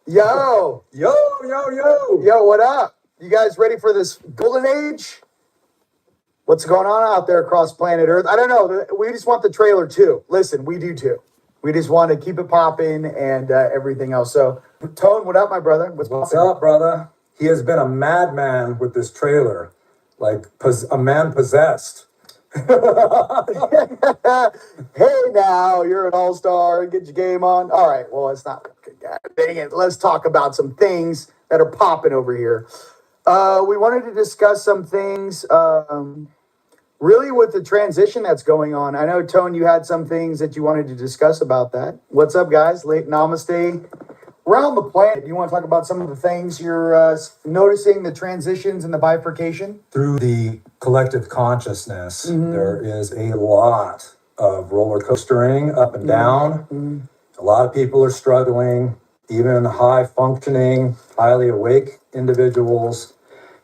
Yo, yo, what up? You guys ready for this golden age? What's going on out there across planet Earth? I don't know. We just want the trailer too. Listen, we do too. We just want to keep it popping and everything else. So, Tone, what up, my brother? What's up, brother? He has been a madman with this trailer, like a man possessed. Hey, now you're an all-star. Get your game on. All right. Well, it's not. Dang it. Let's talk about some things that are popping over here. We wanted to discuss some things. Really, with the transition that's going on. I know, Tone, you had some things that you wanted to discuss about that. What's up, guys? Late namaste. Around the planet, you want to talk about some of the things you're noticing, the transitions and the bifurcation? Through the collective consciousness, there is a lot of roller coastering up and down. A lot of people are struggling, even high functioning, highly awake individuals.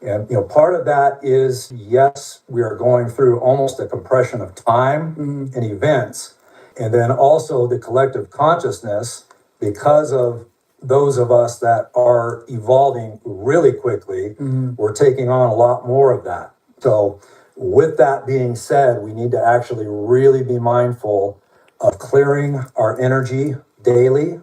And, part of that is, yes, we are going through almost a compression of time and events. And then also the collective consciousness, because of those of us that are evolving really quickly, we're taking on a lot more of that. So with that being said, we need to actually really be mindful of clearing our energy daily,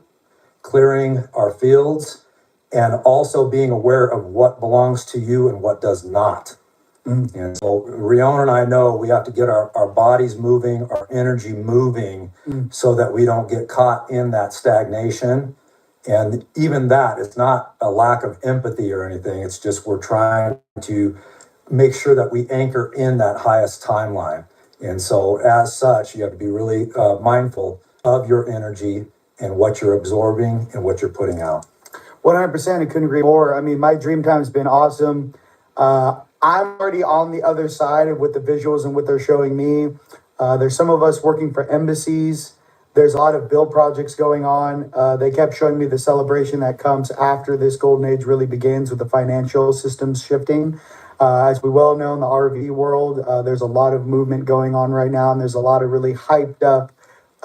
clearing our fields, and also being aware of what belongs to you and what does not. And so Rion and I know we have to get our bodies moving, our energy moving, so that we don't get caught in that stagnation. And even that, it's not a lack of empathy or anything. It's just we're trying to make sure that we anchor in that highest timeline. And so as such, you have to be really mindful of your energy and what you're absorbing and what you're putting out. 100%. I couldn't agree more. I mean, my dream time's been awesome. I'm already on the other side of with the visuals and what they're showing me. There's some of us working for embassies. There's a lot of build projects going on. They kept showing me the celebration that comes after this golden age really begins with the financial systems shifting. As we well know in the RV world, there's a lot of movement going on right now, and there's a lot of really hyped up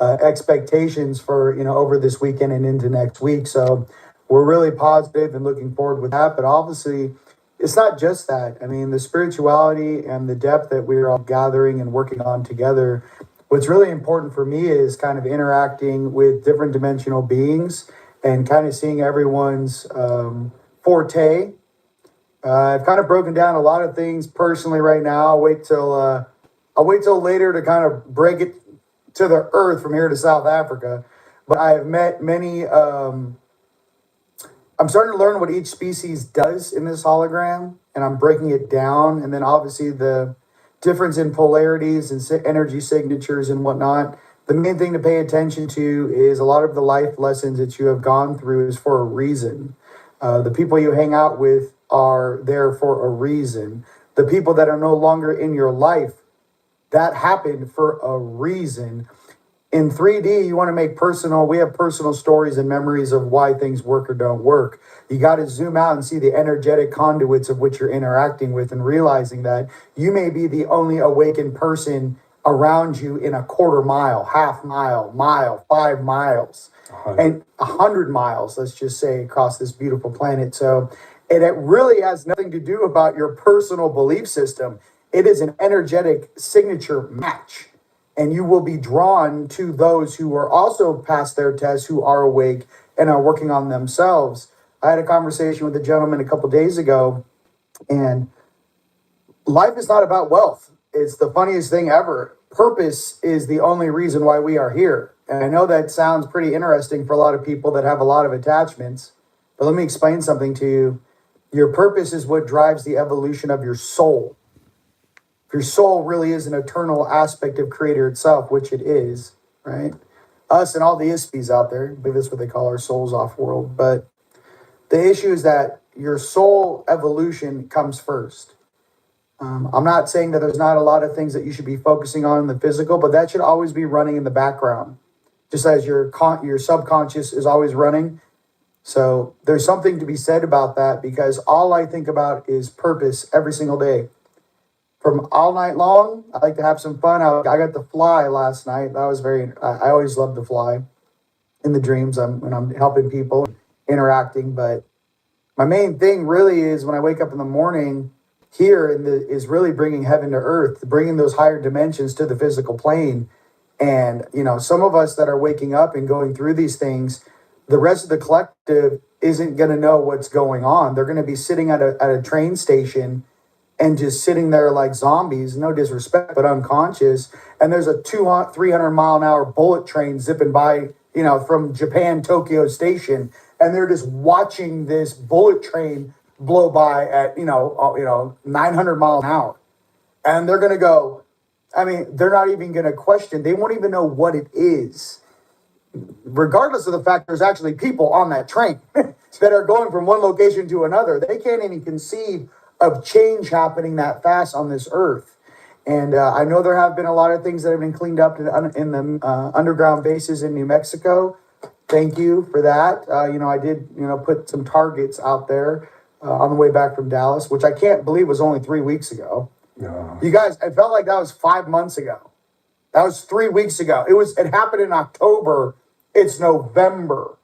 expectations for, over this weekend and into next week. So we're really positive and looking forward with that. But obviously, it's not just that. I mean, the spirituality and the depth that we're all gathering and working on together. What's really important for me is kind of interacting with different dimensional beings and kind of seeing everyone's forte. I've kind of broken down a lot of things personally right now. I'll wait till later to kind of break it to the earth from here to South Africa. But I've met many. I'm starting to learn what each species does in this hologram, and I'm breaking it down. And then obviously the difference in polarities and energy signatures and whatnot. The main thing to pay attention to is a lot of the life lessons that you have gone through is for a reason. The people you hang out with are there for a reason. The people that are no longer in your life, that happened for a reason. In 3D, you want to make personal. We have personal stories and memories of why things work or don't work. You got to zoom out and see the energetic conduits of which you're interacting with and realizing that you may be the only awakened person around you in a quarter mile, half mile, 5 miles, and 100 miles, let's just say, across this beautiful planet. So it really has nothing to do about your personal belief system. It is an energetic signature match. And you will be drawn to those who are also past their tests, who are awake and are working on themselves. I had a conversation with a gentleman a couple days ago, and life is not about wealth. It's the funniest thing ever. Purpose is the only reason why we are here. And I know that sounds pretty interesting for a lot of people that have a lot of attachments, but let me explain something to you. Your purpose is what drives the evolution of your soul. Your soul really is an eternal aspect of Creator itself, which it is, right? Us and all the ISPs out there, I believe that's what they call our souls off world. But the issue is that your soul evolution comes first. I'm not saying that there's not a lot of things that you should be focusing on in the physical, but that should always be running in the background, just as your subconscious is always running. So there's something to be said about that, because all I think about is purpose every single day. From all night long, I like to have some fun. I got to fly last night. That was I always love to fly in the dreams when I'm helping people. interacting. But my main thing really is when I wake up in the morning here is really bringing heaven to earth, bringing those higher dimensions to the physical plane. And, some of us that are waking up and going through these things, the rest of the collective isn't going to know what's going on. They're going to be sitting at a train station and just sitting there like zombies, no disrespect, but unconscious. And there's a 200, 300-mile-an-hour bullet train zipping by, from Japan, Tokyo Station. And they're just watching this bullet train blow by at, 900 miles an hour. And they're going to go, they're not even going to question. They won't even know what it is. Regardless of the fact there's actually people on that train that are going from one location to another. They can't even conceive of change happening that fast on this earth. And I know there have been a lot of things that have been cleaned up in the underground bases in New Mexico. Thank you for that. I did, put some targets out there on the way back from Dallas, which I can't believe was only 3 weeks ago. Yeah. You guys, it felt like that was 5 months ago. That was 3 weeks ago. It happened in October. It's November.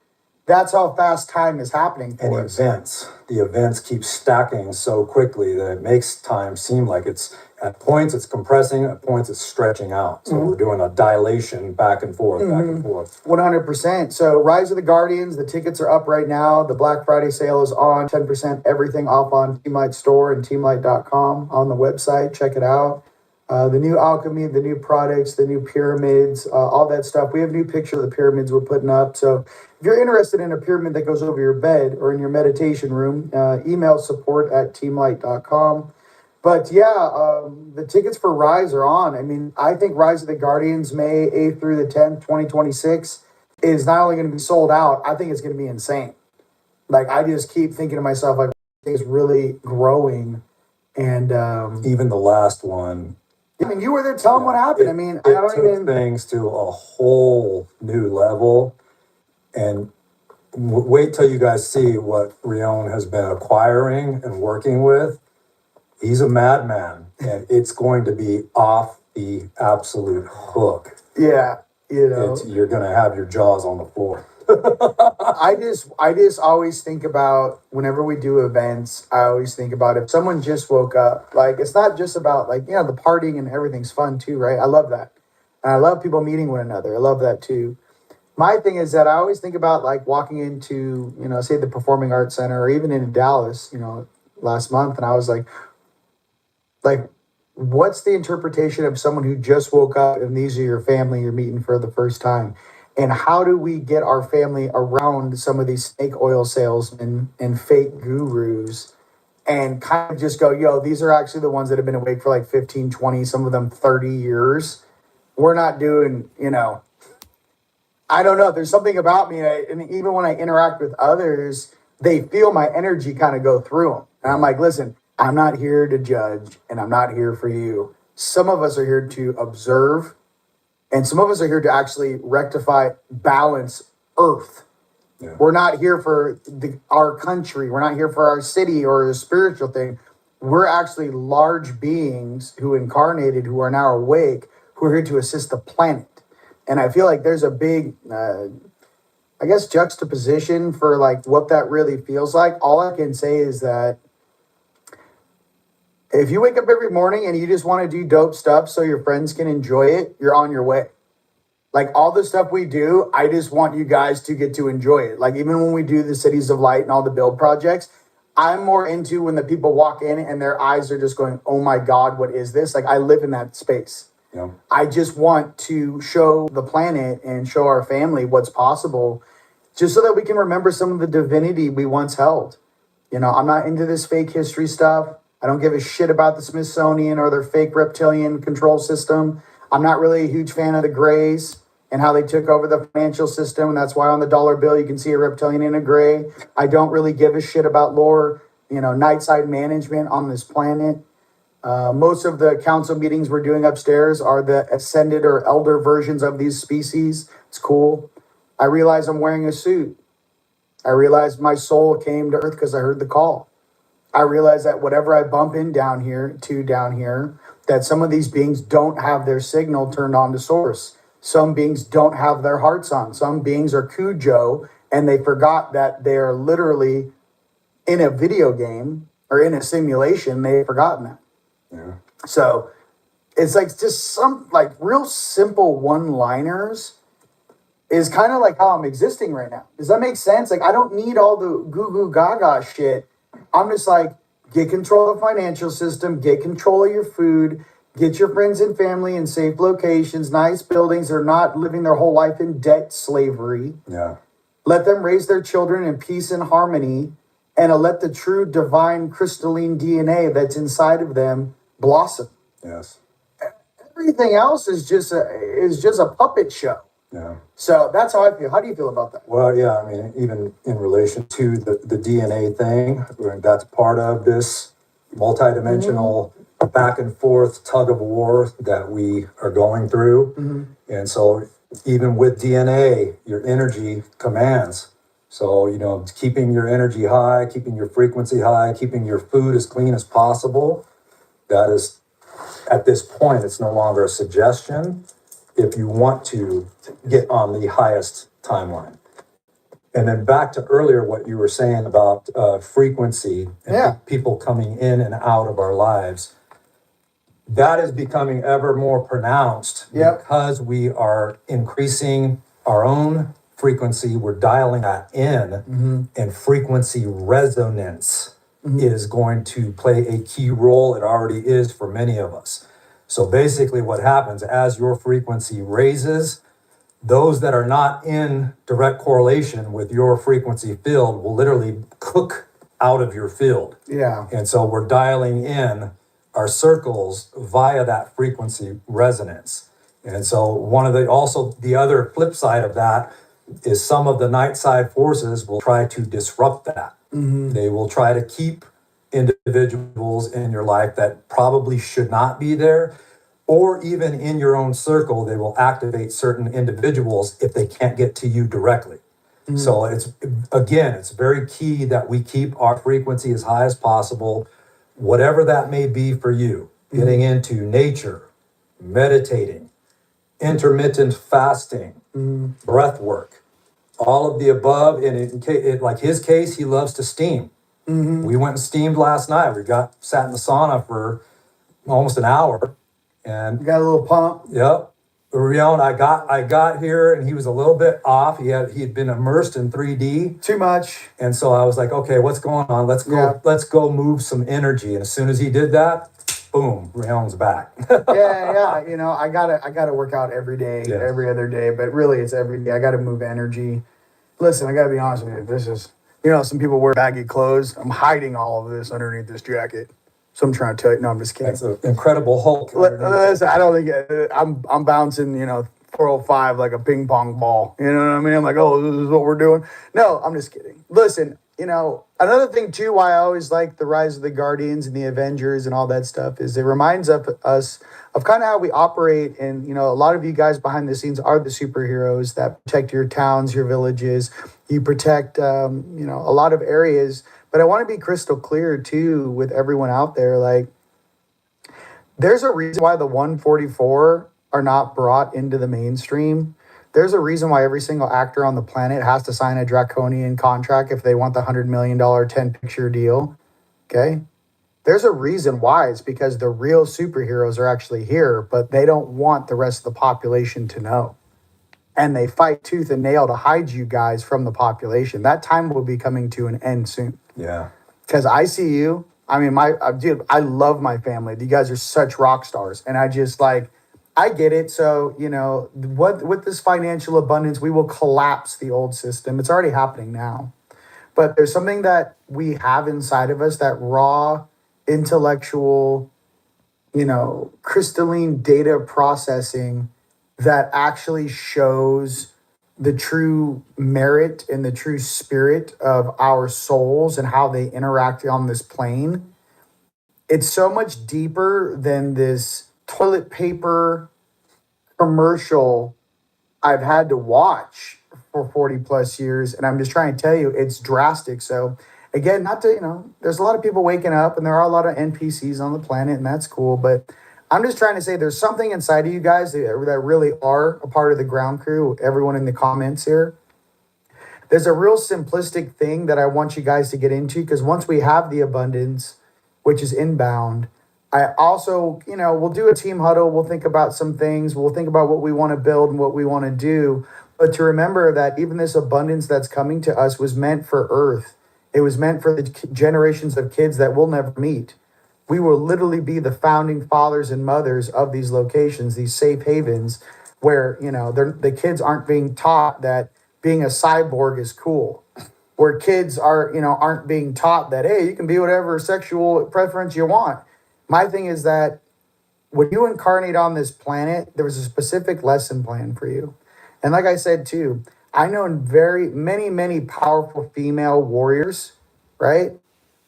That's how fast time is happening for us. The events keep stacking so quickly that it makes time seem like at points it's compressing, at points it's stretching out. So we're doing a dilation back and forth, back and forth. 100%. So Rise of the Guardians, the tickets are up right now. The Black Friday sale is on, 10% everything off on Team Light Store and teamlight.com on the website. Check it out. The new alchemy, the new products, the new pyramids, all that stuff. We have a new picture of the pyramids we're putting up. So if you're interested in a pyramid that goes over your bed or in your meditation room, email support@teamlight.com. But yeah, the tickets for Rise are on. I think Rise of the Guardians, May 8th through the 10th, 2026, is not only going to be sold out, I think it's going to be insane. Like, I just keep thinking to myself, like, things really growing. And even the last one. You were there. Tell them what happened. It took things to a whole new level. And wait till you guys see what Rion has been acquiring and working with. He's a madman, and it's going to be off the absolute hook. Yeah, you're going to have your jaws on the floor. I just always think about, whenever we do events, I always think about if someone just woke up, like, it's not just about, like, the partying and everything's fun too, right? I love that. And I love people meeting one another. I love that too. My thing is that I always think about, like, walking into, say the Performing Arts Center, or even in Dallas, last month. And I was like, what's the interpretation of someone who just woke up and these are your family you're meeting for the first time? And how do we get our family around some of these snake oil salesmen and fake gurus and kind of just go, yo, these are actually the ones that have been awake for like 15, 20, some of them 30 years. We're not doing, I don't know. There's something about me. And even when I interact with others, they feel my energy kind of go through them. And I'm like, listen, I'm not here to judge and I'm not here for you. Some of us are here to observe. And some of us are here to actually rectify, balance Earth. Yeah. We're not here for our country. We're not here for our city or a spiritual thing. We're actually large beings who incarnated, who are now awake, who are here to assist the planet. And I feel like there's a big, juxtaposition for like what that really feels like. All I can say is that if you wake up every morning and you just want to do dope stuff so your friends can enjoy it, you're on your way. Like, all the stuff we do, I just want you guys to get to enjoy it. Like, even when we do the Cities of Light and all the build projects, I'm more into when the people walk in and their eyes are just going, oh my God, what is this? Like, I live in that space. Yeah. I just want to show the planet and show our family what's possible, just so that we can remember some of the divinity we once held. I'm not into this fake history stuff. I don't give a shit about the Smithsonian or their fake reptilian control system. I'm not really a huge fan of the Greys and how they took over the financial system. And that's why on the dollar bill, you can see a reptilian and a Grey. I don't really give a shit about lore, night side management on this planet. Most of the council meetings we're doing upstairs are the ascended or elder versions of these species. It's cool. I realize I'm wearing a suit. I realize my soul came to Earth because I heard the call. I realize that whatever I bump in down here, that some of these beings don't have their signal turned on to source. Some beings don't have their hearts on. Some beings are Cujo and they forgot that they're literally in a video game or in a simulation. They've forgotten that. Yeah. So it's like just some like real simple one-liners is kind of like how I'm existing right now. Does that make sense? Like I don't need all the goo goo gaga shit. I'm just like, get control of the financial system, get control of your food, get your friends and family in safe locations, nice buildings. They're not living their whole life in debt slavery. Yeah. Let them raise their children in peace and harmony, and let the true divine crystalline DNA that's inside of them blossom. Yes. Everything else is just a puppet show. Yeah. So that's how I feel. How do you feel about that? Well, yeah, I mean, even in relation to the DNA thing, that's part of this multidimensional back and forth tug of war that we are going through. And so even with DNA, your energy commands. So, you know, keeping your energy high, keeping your frequency high, keeping your food as clean as possible, that is, at this point, it's no longer a suggestion if you want to get on the highest timeline. And then back to earlier, what you were saying about frequency and people coming in and out of our lives. That is becoming ever more pronounced because we are increasing our own frequency. We're dialing that in, and frequency resonance is going to play a key role. It already is for many of us. So basically what happens as your frequency raises, those that are not in direct correlation with your frequency field will literally cook out of your field. Yeah. And so we're dialing in our circles via that frequency resonance. And so also the other flip side of that is some of the night side forces will try to disrupt that. They will try to keep individuals in your life that probably should not be there, or even in your own circle, they will activate certain individuals if they can't get to you directly. So it's very key that we keep our frequency as high as possible, whatever that may be for you. Getting into nature, meditating, intermittent fasting, breath work, all of the above. And like his case, he loves to steam. We went and steamed last night. Sat in the sauna for almost an hour, and You got a little pump. Yep. Rion, I got here and he was a little bit off. He had been immersed in 3D. Too much. And so I was like, okay, what's going on? Let's go move some energy. And as soon as he did that, boom, Rion's back. yeah. You know, I gotta work out every day, every other day, but really it's every day. I gotta move energy. Listen, I gotta be honest with you. This is, you know, some people wear baggy clothes. I'm hiding all of this underneath this jacket. So I'm trying to tell you. No, I'm just kidding. That's an incredible Hulk. Listen, I don't think I'm bouncing, 405 like a ping pong ball. You know what I mean? I'm like, oh, this is what we're doing. No, I'm just kidding. Listen, another thing too, why I always like the Rise of the Guardians and the Avengers and all that stuff is it reminds us of kind of how we operate. And, a lot of you guys behind the scenes are the superheroes that protect your towns, your villages. You protect, a lot of areas. But I want to be crystal clear too with everyone out there. Like, there's a reason why the 144 are not brought into the mainstream. There's a reason why every single actor on the planet has to sign a draconian contract if they want the $100 million 10-picture deal. Okay? There's a reason why. It's because the real superheroes are actually here, but they don't want the rest of the population to know. And they fight tooth and nail to hide you guys from the population. That time will be coming to an end soon. Yeah. Because I see you. I mean, dude, I love my family. You guys are such rock stars. And I just I get it. So, with this financial abundance, we will collapse the old system. It's already happening now. But there's something that we have inside of us, that raw, intellectual, crystalline data processing that actually shows the true merit and the true spirit of our souls and how they interact on this plane. It's so much deeper than this toilet paper commercial I've had to watch for 40 plus years. And I'm just trying to tell you, it's drastic. So again, there's a lot of people waking up and there are a lot of NPCs on the planet, and that's cool. But I'm just trying to say there's something inside of you guys that really are a part of the ground crew, everyone in the comments here, there's a real simplistic thing that I want you guys to get into, because once we have the abundance, which is inbound, I also, we'll do a team huddle. We'll think about some things. We'll think about what we want to build and what we want to do. But to remember that even this abundance that's coming to us was meant for Earth. It was meant for the generations of kids that we'll never meet. We will literally be the founding fathers and mothers of these locations, these safe havens, where, the kids aren't being taught that being a cyborg is cool. Where kids aren't being taught that, hey, you can be whatever sexual preference you want. My thing is that when you incarnate on this planet, there was a specific lesson plan for you. And like I said, too, I know very many, many powerful female warriors, right?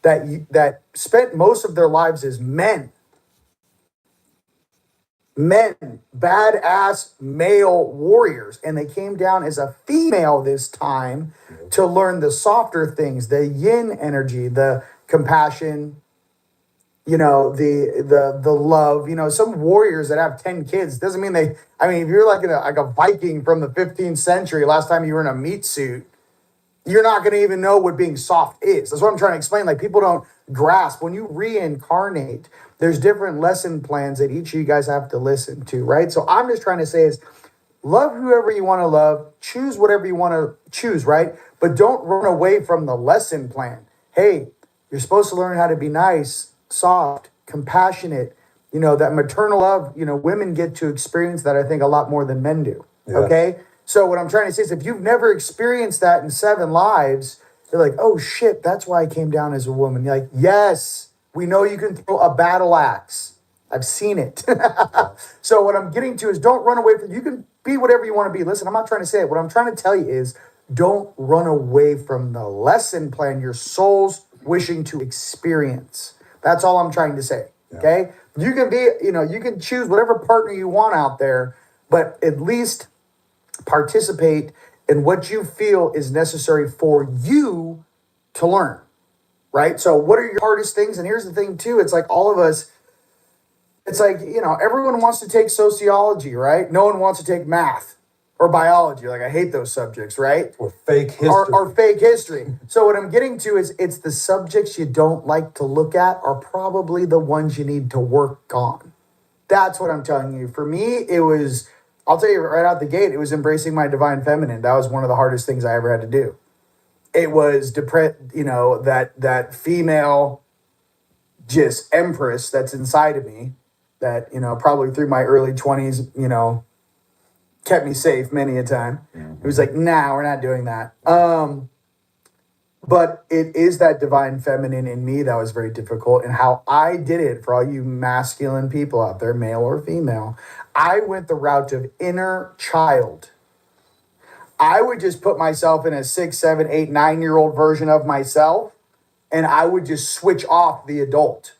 That spent most of their lives as men, badass male warriors. And they came down as a female this time to learn the softer things, the yin energy, the compassion, the love. Some warriors that have 10 kids doesn't mean if you're like a Viking from the 15th century, last time you were in a meat suit, you're not going to even know what being soft is. That's what I'm trying to explain. Like, people don't grasp when you reincarnate, there's different lesson plans that each of you guys have to listen to, right? So I'm just trying to say is, love whoever you want to love, choose whatever you want to choose, right? But don't run away from the lesson plan. Hey, you're supposed to learn how to be nice, soft, compassionate, that maternal love. Women get to experience that, I think, a lot more than men do. Yeah. Okay. So what I'm trying to say is, if you've never experienced that in 7 lives, you're like, oh shit, that's why I came down as a woman. You're like, yes, we know you can throw a battle axe. I've seen it. So what I'm getting to is, don't run away from, you can be whatever you want to be. Listen, I'm not trying to say it. What I'm trying to tell you is, don't run away from the lesson plan your soul's wishing to experience. That's all I'm trying to say. Yeah. Okay. You can be, you can choose whatever partner you want out there, but at least participate in what you feel is necessary for you to learn. Right. So what are your hardest things? And here's the thing too. It's like all of us, it's like, everyone wants to take sociology, right? No one wants to take math or biology. Like, I hate those subjects, right? Or fake history. Or fake history. So what I'm getting to is, it's the subjects you don't like to look at are probably the ones you need to work on. That's what I'm telling you. For me, it was, I'll tell you right out the gate, it was embracing my divine feminine. That was one of the hardest things I ever had to do. It was that female just empress that's inside of me that, probably through my early 20s, kept me safe many a time. Mm-hmm. It was like, nah, we're not doing that. But it is that divine feminine in me that was very difficult, and how I did it. For all you masculine people out there, male or female, I went the route of inner child. I would just put myself in a 6, 7, 8, 9-year-old version of myself, and I would just switch off the adult.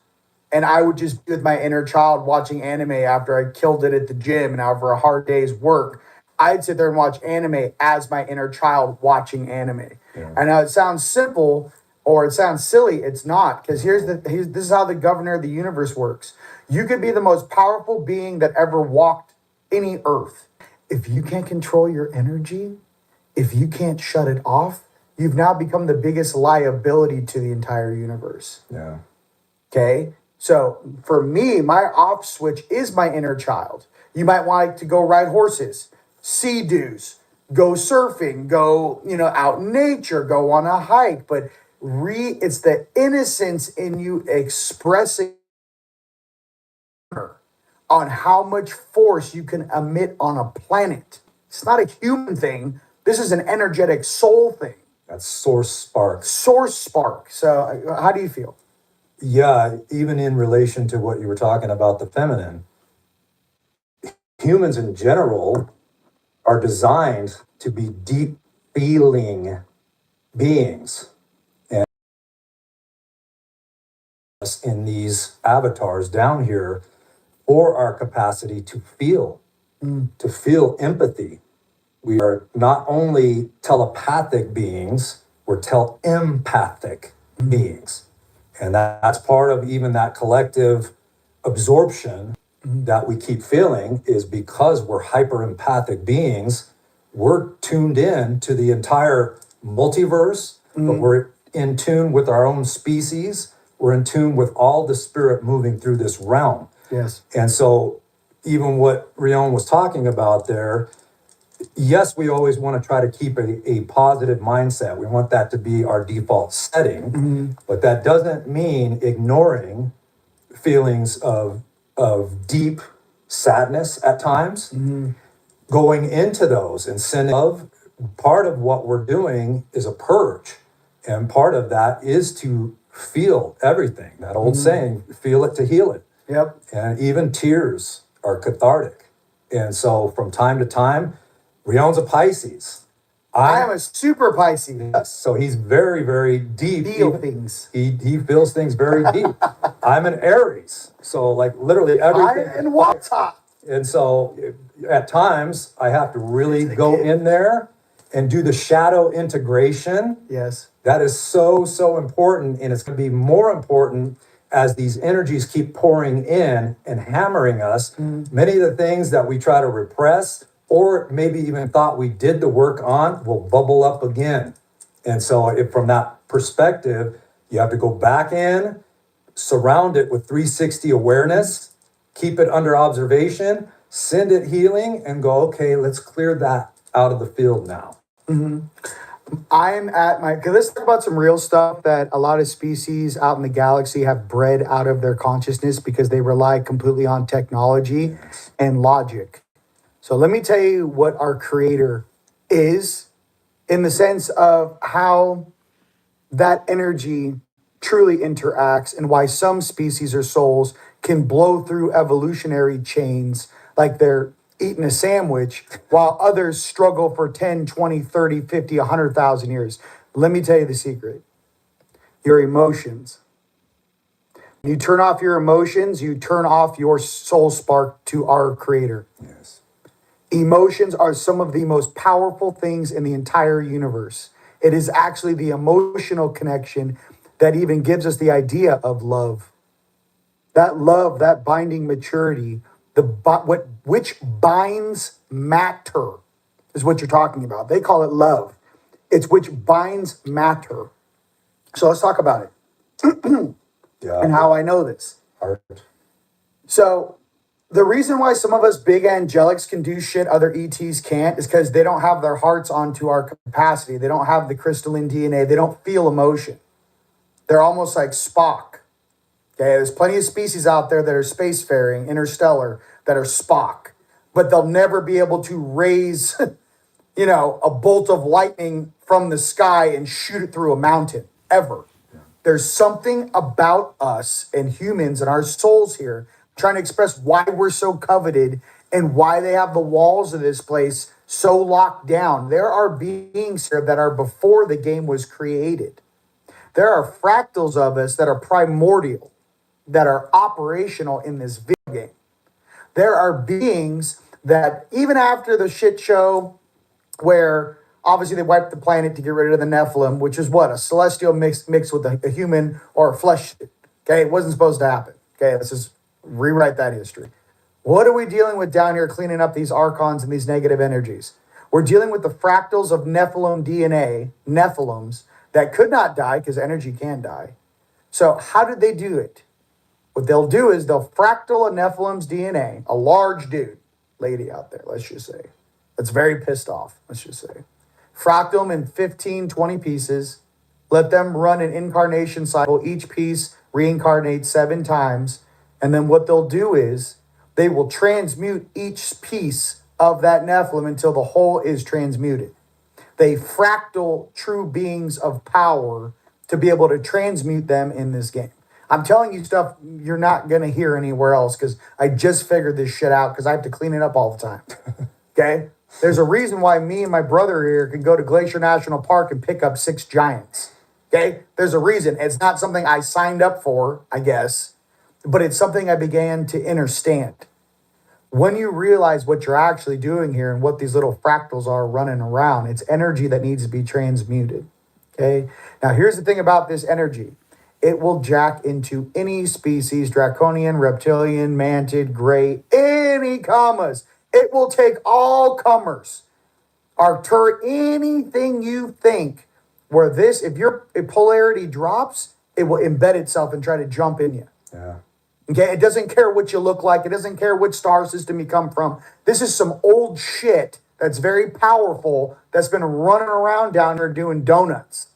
And I would just be with my inner child watching anime after I killed it at the gym and after a hard day's work. I'd sit there and watch anime as my inner child watching anime. Yeah. I know it sounds simple or it sounds silly. It's not, because this is how the governor of the universe works. You could be the most powerful being that ever walked any earth. If you can't control your energy, if you can't shut it off, you've now become the biggest liability to the entire universe. Yeah. Okay. So for me, my off switch is my inner child. You might want to go ride horses, sea-doos, go surfing, go, out in nature, go on a hike. But it's the innocence in you expressing on how much force you can emit on a planet. It's not a human thing. This is an energetic soul thing. That's source spark. Source spark. So how do you feel? Yeah, even in relation to what you were talking about, the feminine, humans in general are designed to be deep feeling beings. And in these avatars down here, for our capacity to feel empathy. We are not only telepathic beings, we're empathic beings. And that's part of even that collective absorption that we keep feeling, is because we're hyper empathic beings. We're tuned in to the entire multiverse, but we're in tune with our own species. We're in tune with all the spirit moving through this realm. Yes. And so even what Rion was talking about there, yes, we always want to try to keep a positive mindset. We want that to be our default setting, but that doesn't mean ignoring feelings of deep sadness at times. Going into those and sending love, part of what we're doing is a purge. And part of that is to feel everything. That old saying, feel it to heal it. Yep. And even tears are cathartic. And so from time to time, Rion's a Pisces. I am a super Pisces. Yes, so he's very, very deep. Feel things. He feels things very deep. I'm an Aries. So like literally everything. Fire and water. And so at times I have to really go in there and do the shadow integration. Yes. That is so, so important. And it's going to be more important as these energies keep pouring in and hammering us. Many of the things that we try to repress or maybe even thought we did the work on will bubble up again. And so from that perspective, you have to go back in, surround it with 360 awareness, keep it under observation, send it healing, and go, okay, let's clear that out of the field now. I'm at my, because let's talk about some real stuff that a lot of species out in the galaxy have bred out of their consciousness because they rely completely on technology and logic. So let me tell you what our creator is in the sense of how that energy truly interacts and why some species or souls can blow through evolutionary chains like they're eating a sandwich while others struggle for 10, 20, 30, 50, 100,000 years. Let me tell you the secret. Your emotions. When you turn off your emotions, you turn off your soul spark to our creator. Yes. Emotions are some of the most powerful things in the entire universe. It is actually the emotional connection that even gives us the idea of love. That love, that binding maturity, which binds matter is what you're talking about. They call it love. It's which binds matter. So let's talk about it and how I know this. Heart. So the reason why some of us big angelics can do shit other ETs can't is because they don't have their hearts onto our capacity. They don't have the crystalline DNA. They don't feel emotion. They're almost like Spock. Okay, there's plenty of species out there that are spacefaring, interstellar, that are Spock, but they'll never be able to raise, a bolt of lightning from the sky and shoot it through a mountain, ever. There's something about us and humans and our souls here trying to express why we're so coveted and why they have the walls of this place so locked down. There are beings here that are before the game was created. There are fractals of us that are primordial, that are operational in this video game. There are beings that even after the shit show where obviously they wiped the planet to get rid of the Nephilim, which is what? A celestial mixed with a human or a flesh. Okay, it wasn't supposed to happen. Okay, let's just rewrite that history. What are we dealing with down here cleaning up these archons and these negative energies? We're dealing with the fractals of Nephilim DNA, Nephilims, that could not die because energy can die. So how did they do it? What they'll do is they'll fractal a Nephilim's DNA, a large dude, lady out there, let's just say, that's very pissed off, let's just say. Fractal them in 15, 20 pieces, let them run an incarnation cycle. Each piece reincarnates 7 times. And then what they'll do is they will transmute each piece of that Nephilim until the whole is transmuted. They fractal true beings of power to be able to transmute them in this game. I'm telling you stuff you're not going to hear anywhere else because I just figured this shit out because I have to clean it up all the time. Okay? There's a reason why me and my brother here can go to Glacier National Park and pick up 6 giants. Okay? There's a reason. It's not something I signed up for, I guess, but it's something I began to understand. When you realize what you're actually doing here and what these little fractals are running around, it's energy that needs to be transmuted. Okay? Now, here's the thing about this energy. It will jack into any species, draconian, reptilian, mantid, gray, any commas. It will take all comers. Arctur, anything you think Where this, if polarity drops, it will embed itself and try to jump in you. Yeah. Okay, it doesn't care what you look like. It doesn't care what star system you come from. This is some old shit that's very powerful that's been running around down here doing donuts.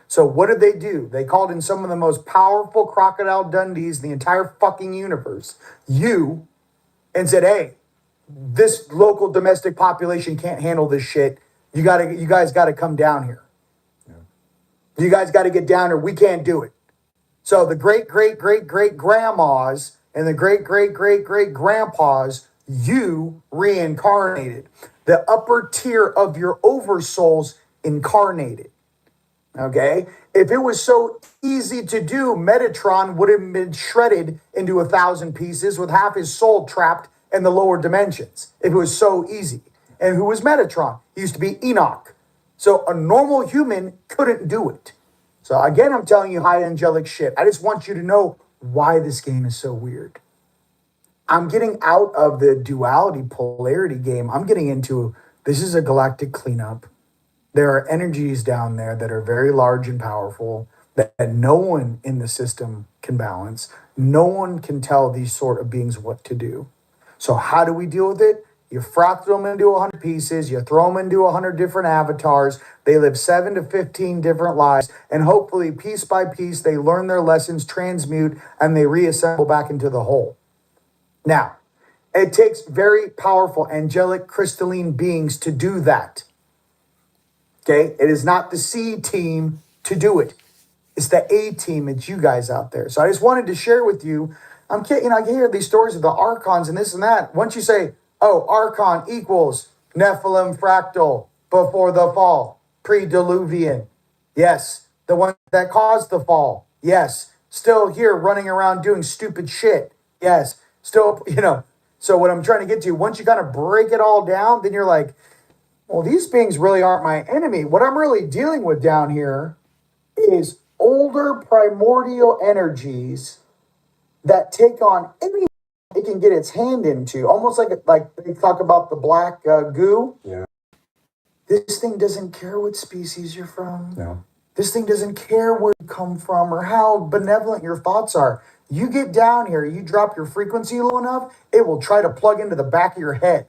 So what did they do? They called in some of the most powerful crocodile Dundees in the entire fucking universe, and said, hey, this local domestic population can't handle this shit. You guys gotta come down here. Yeah. You guys gotta get down here. We can't do it. So the great grandmas and the great grandpas, you reincarnated. The upper tier of your oversouls incarnated. Okay? If it was so easy to do, Metatron would have been shredded into 1,000 pieces with half his soul trapped in the lower dimensions. If it was so easy. And who was Metatron? He used to be Enoch. So a normal human couldn't do it. So again, I'm telling you high angelic shit. I just want you to know why this game is so weird. I'm getting out of the duality polarity game. I'm getting into, this is a galactic cleanup. There are energies down there that are very large and powerful that no one in the system can balance. No one can tell these sort of beings what to do. So how do we deal with it? You fractal them into 100 pieces. You throw them into 100 different avatars. They live 7 to 15 different lives. And hopefully, piece by piece, they learn their lessons, transmute, and they reassemble back into the whole. Now, it takes very powerful angelic crystalline beings to do that. Okay? It is not the C team to do it. It's the A team. It's you guys out there. So I just wanted to share with you. I can hear these stories of the archons and this and that. Once you say, oh, archon equals Nephilim fractal before the fall, pre-diluvian. Yes. The one that caused the fall. Yes. Still here running around doing stupid shit. Yes. Still, So what I'm trying to get to, once you kind of break it all down, then you're like, well, these beings really aren't my enemy. What I'm really dealing with down here is older primordial energies that take on any it can get its hand into, almost like they talk about the black goo. Yeah. This thing doesn't care what species you're from. No. This thing doesn't care where you come from or how benevolent your thoughts are. You get down here, you drop your frequency low enough, it will try to plug into the back of your head.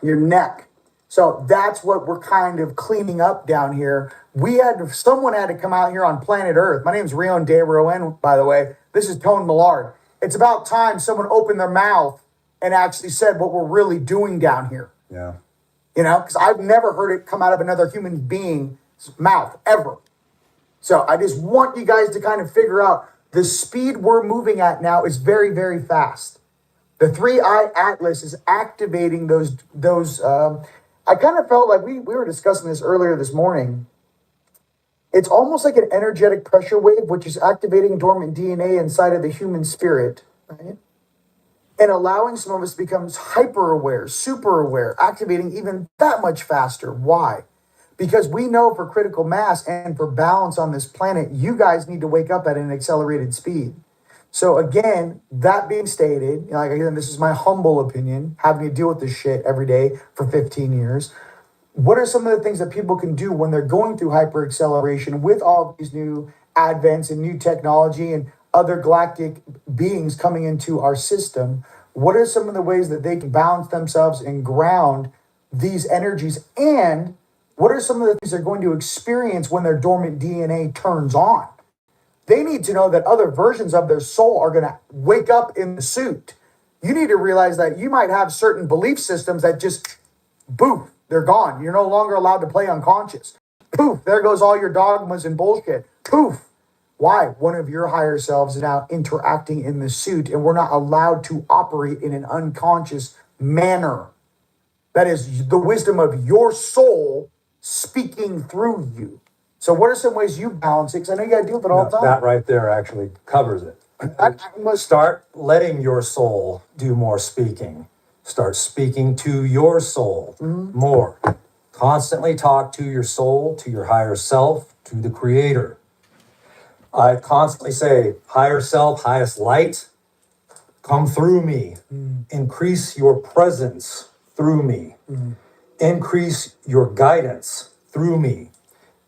Your neck. So that's what we're kind of cleaning up down here. Someone had to come out here on planet Earth. My name's Rion De Rouen, by the way. This is Tone Millard. It's about time someone opened their mouth and actually said what we're really doing down here. Yeah. Because I've never heard it come out of another human being's mouth, ever. So I just want you guys to kind of figure out the speed we're moving at now is very, very fast. The 3-eye atlas is activating those. I kind of felt like we were discussing this earlier this morning. It's almost like an energetic pressure wave, which is activating dormant DNA inside of the human spirit, right? And allowing some of us to become hyper aware, super aware, activating even that much faster. Why? Because we know for critical mass and for balance on this planet, you guys need to wake up at an accelerated speed. So again, that being stated, again, this is my humble opinion, having to deal with this shit every day for 15 years. What are some of the things that people can do when they're going through hyperacceleration with all these new advents and new technology and other galactic beings coming into our system? What are some of the ways that they can balance themselves and ground these energies? And what are some of the things they're going to experience when their dormant DNA turns on? They need to know that other versions of their soul are going to wake up in the suit. You need to realize that you might have certain belief systems that just, boof, they're gone. You're no longer allowed to play unconscious. Poof, there goes all your dogmas and bullshit. Poof. Why? One of your higher selves is now interacting in the suit, and we're not allowed to operate in an unconscious manner. That is the wisdom of your soul speaking through you. So what are some ways you balance it? Because I know you got to deal with it all the time. That right there actually covers it. I must Start letting your soul do more speaking. Start speaking to your soul more. Constantly talk to your soul, to your higher self, to the creator. I constantly say, higher self, highest light, come through me. Increase your presence through me. Increase your guidance through me.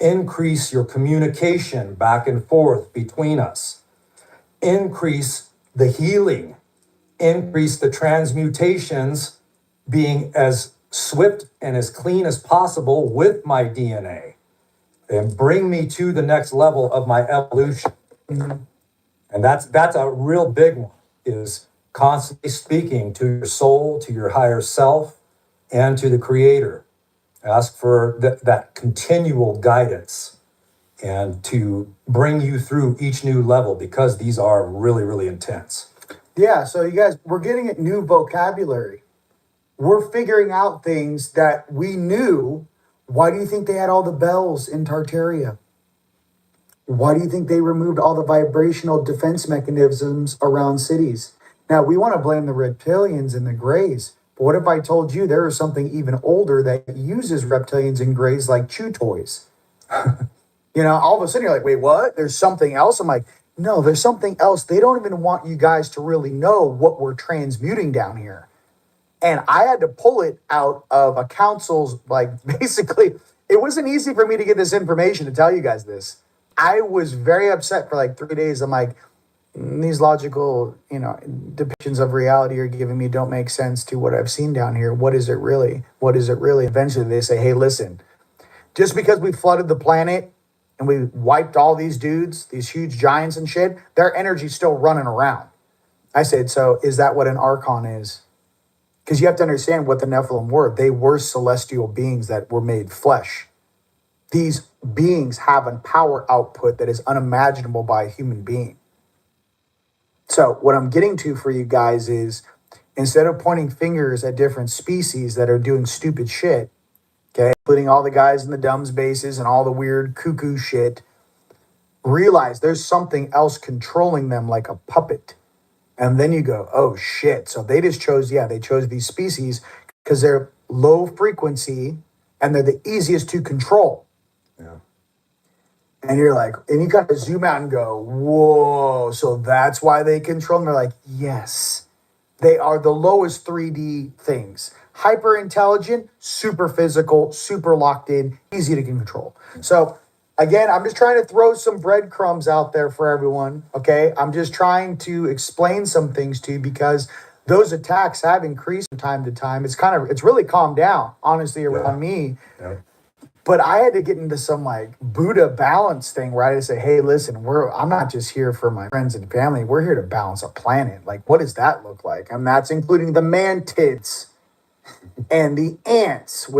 Increase your communication back and forth between us. Increase the healing. Increase the transmutations being as swift and as clean as possible with my DNA. And bring me to the next level of my evolution. And that's a real big one, is constantly speaking to your soul, to your higher self, and to the Creator. Ask for that continual guidance and to bring you through each new level, because these are really, really intense. Yeah, so you guys, we're getting a new vocabulary. We're figuring out things that we knew. Why do you think they had all the bells in Tartaria? Why do you think they removed all the vibrational defense mechanisms around cities? Now, we want to blame the reptilians and the grays. But what if I told you there is something even older that uses reptilians and grays like chew toys? All of a sudden you're like, wait, what? There's something else? I'm like, no, there's something else. They don't even want you guys to really know what we're transmuting down here. And I had to pull it out of a council's, basically, it wasn't easy for me to get this information to tell you guys this. I was very upset for 3 days. I'm like, these logical, depictions of reality you're giving me don't make sense to what I've seen down here. What is it really? What is it really? Eventually they say, hey, listen, just because we flooded the planet and we wiped all these dudes, these huge giants and shit, their energy's still running around. I said, so is that what an Archon is? Because you have to understand what the Nephilim were. They were celestial beings that were made flesh. These beings have a power output that is unimaginable by a human being. So what I'm getting to for you guys is, instead of pointing fingers at different species that are doing stupid shit, okay, including all the guys in the dumbs bases and all the weird cuckoo shit, realize there's something else controlling them like a puppet. And then you go, oh shit. So they just chose, they chose these species because they're low frequency and they're the easiest to control. Yeah. And you're like, and you got to zoom out and go, whoa, so that's why they control them. They're like, yes, they are the lowest 3D things. Hyper intelligent, super physical, super locked in, easy to control. So again, I'm just trying to throw some breadcrumbs out there for everyone, okay? I'm just trying to explain some things to you because those attacks have increased from time to time. It's really calmed down, honestly, around me. Yeah. But I had to get into some Buddha balance thing where I had to say, hey, listen, I'm not just here for my friends and family. We're here to balance a planet. What does that look like? And that's including the mantids and the ants,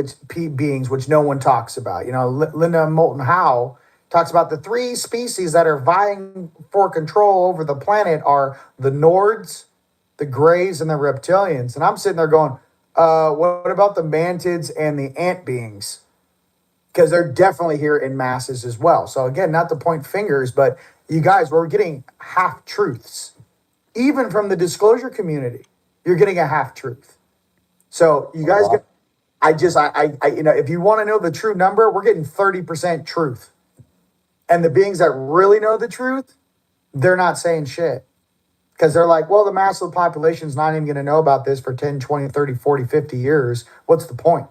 beings, which no one talks about. Linda Moulton Howe talks about the 3 species that are vying for control over the planet are the Nords, the Greys, and the Reptilians. And I'm sitting there going, what about the mantids and the ant beings? Because they're definitely here in masses as well. So again, not to point fingers, but you guys, we're getting half-truths. Even from the disclosure community, you're getting a half-truth. So you guys, if you want to know the true number, we're getting 30% truth. And the beings that really know the truth, they're not saying shit. Because they're like, well, the mass of the population is not even going to know about this for 10, 20, 30, 40, 50 years. What's the point?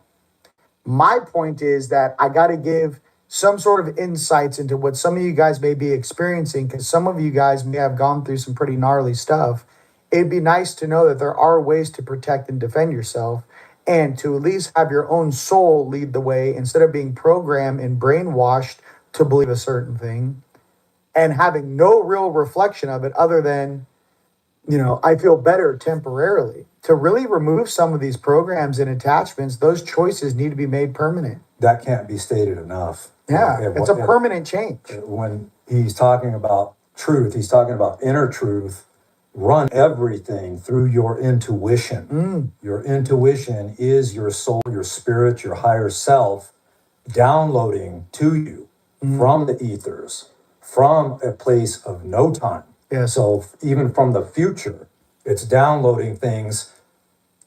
My point is that I got to give some sort of insights into what some of you guys may be experiencing, because some of you guys may have gone through some pretty gnarly stuff. It'd be nice to know that there are ways to protect and defend yourself, and to at least have your own soul lead the way instead of being programmed and brainwashed to believe a certain thing and having no real reflection of it other than, I feel better temporarily. To really remove some of these programs and attachments, those choices need to be made permanent. That can't be stated enough. Yeah, it's a permanent change. When he's talking about truth, he's talking about inner truth. Run everything through your intuition. Your intuition is your soul, your spirit, your higher self downloading to you from the ethers, from a place of no time. Yeah. So even from the future, it's downloading things,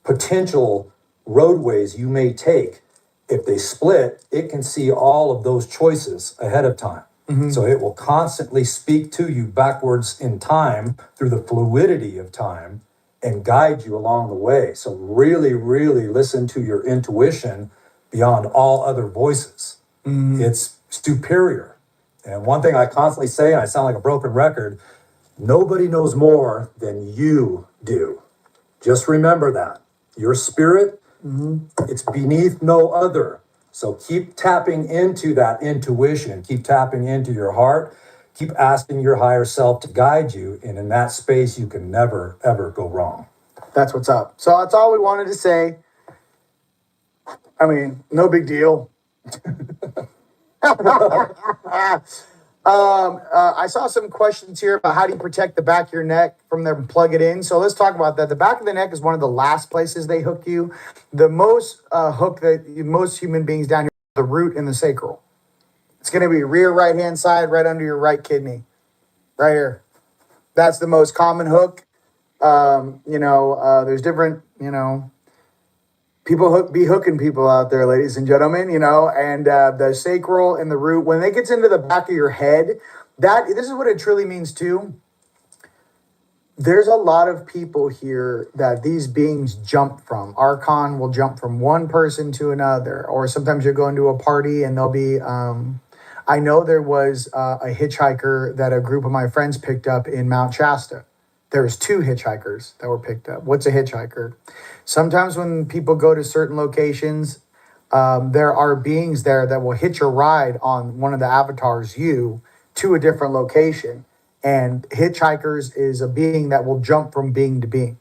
potential roadways you may take. If they split, it can see all of those choices ahead of time. So it will constantly speak to you backwards in time through the fluidity of time and guide you along the way. So really, really listen to your intuition beyond all other voices. It's superior. And one thing I constantly say, and I sound like a broken record, nobody knows more than you do. Just remember that. Your spirit, it's beneath no other. So keep tapping into that intuition, keep tapping into your heart, keep asking your higher self to guide you. And in that space, you can never, ever go wrong. That's what's up. So that's all we wanted to say. I mean, no big deal. I saw some questions here about how do you protect the back of your neck from them plug it in. So let's talk about that. The back of the neck is one of the last places they hook you. The most hook that most human beings down here, the root and the sacral. It's going to be rear right hand side, right under your right kidney, right here. That's the most common hook. There's different, people be hooking people out there, ladies and gentlemen, and the sacral and the root, when it gets into the back of your head, this is what it truly means too. There's a lot of people here that these beings jump from. Archon will jump from one person to another, or sometimes you're going to a party and there'll be, I know there was a hitchhiker that a group of my friends picked up in Mount Shasta. There's 2 hitchhikers that were picked up. What's a hitchhiker? Sometimes when people go to certain locations, there are beings there that will hitch a ride on one of the avatars, you, to a different location. And hitchhikers is a being that will jump from being to being.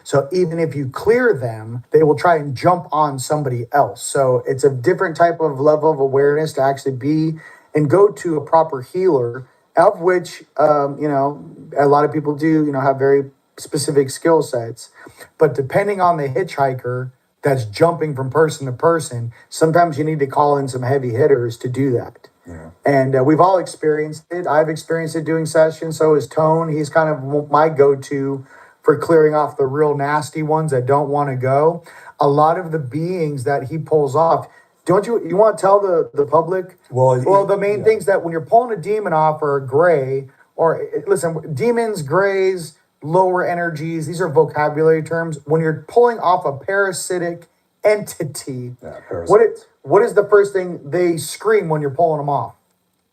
So even if you clear them, they will try and jump on somebody else. So it's a different type of level of awareness to actually be and go to a proper healer, of which, a lot of people do, have very specific skill sets. But depending on the hitchhiker that's jumping from person to person, sometimes you need to call in some heavy hitters to do that. Yeah. And we've all experienced it. I've experienced it doing sessions. So is Tone. He's kind of my go-to for clearing off the real nasty ones that don't want to go. A lot of the beings that he pulls off, don't you want to tell the public? Well, the main things that when you're pulling a demon off are gray, or listen, demons, grays, lower energies, these are vocabulary terms. When you're pulling off a parasitic entity, what is the first thing they scream when you're pulling them off?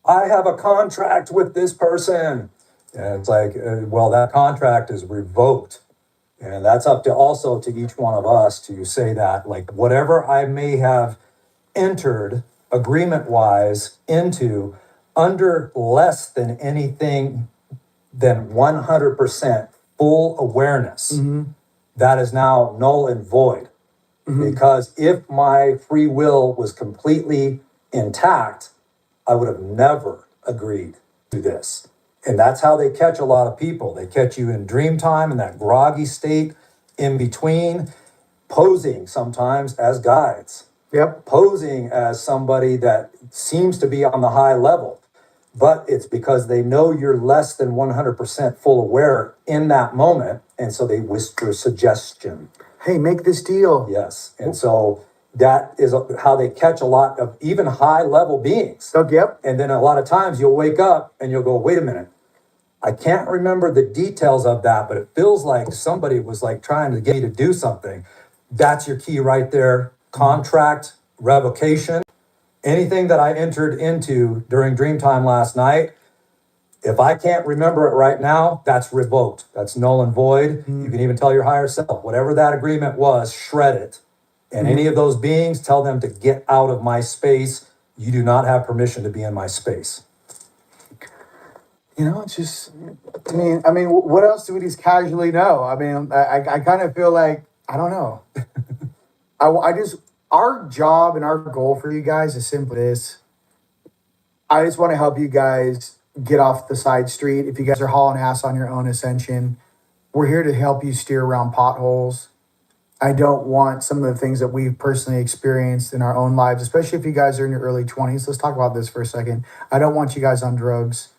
I have a contract with this person. And it's like, that contract is revoked. And that's up to also to each one of us to say that, like, whatever I may have entered agreement-wise into under less than anything than 100% full awareness, that is now null and void. Because if my free will was completely intact, I would have never agreed to this. And that's how they catch a lot of people. They catch you in dream time, in that groggy state in between, posing sometimes as guides. Yep. Posing as somebody that seems to be on the high level. But it's because they know you're less than 100% full aware in that moment. And so they whisper suggestion. Hey, make this deal. Yes. And so that is how they catch a lot of even high level beings. Oh, yep. And then a lot of times you'll wake up and you'll go, wait a minute. I can't remember the details of that, but it feels like somebody was like trying to get me to do something. That's your key right there. Contract, revocation, anything that I entered into during dream time last night. If I can't remember it right now, that's revoked. That's null and void. You can even tell your higher self, whatever that agreement was, shred it. And any of those beings, tell them to get out of my space. You do not have permission to be in my space. It's just, I mean, what else do we just casually know? I mean, I kind of feel like, I don't know. Our job and our goal for you guys is simply this. I just want to help you guys get off the side street. If you guys are hauling ass on your own ascension, we're here to help you steer around potholes. I don't want some of the things that we've personally experienced in our own lives, especially if you guys are in your early 20s. Let's talk about this for a second. I don't want you guys on drugs.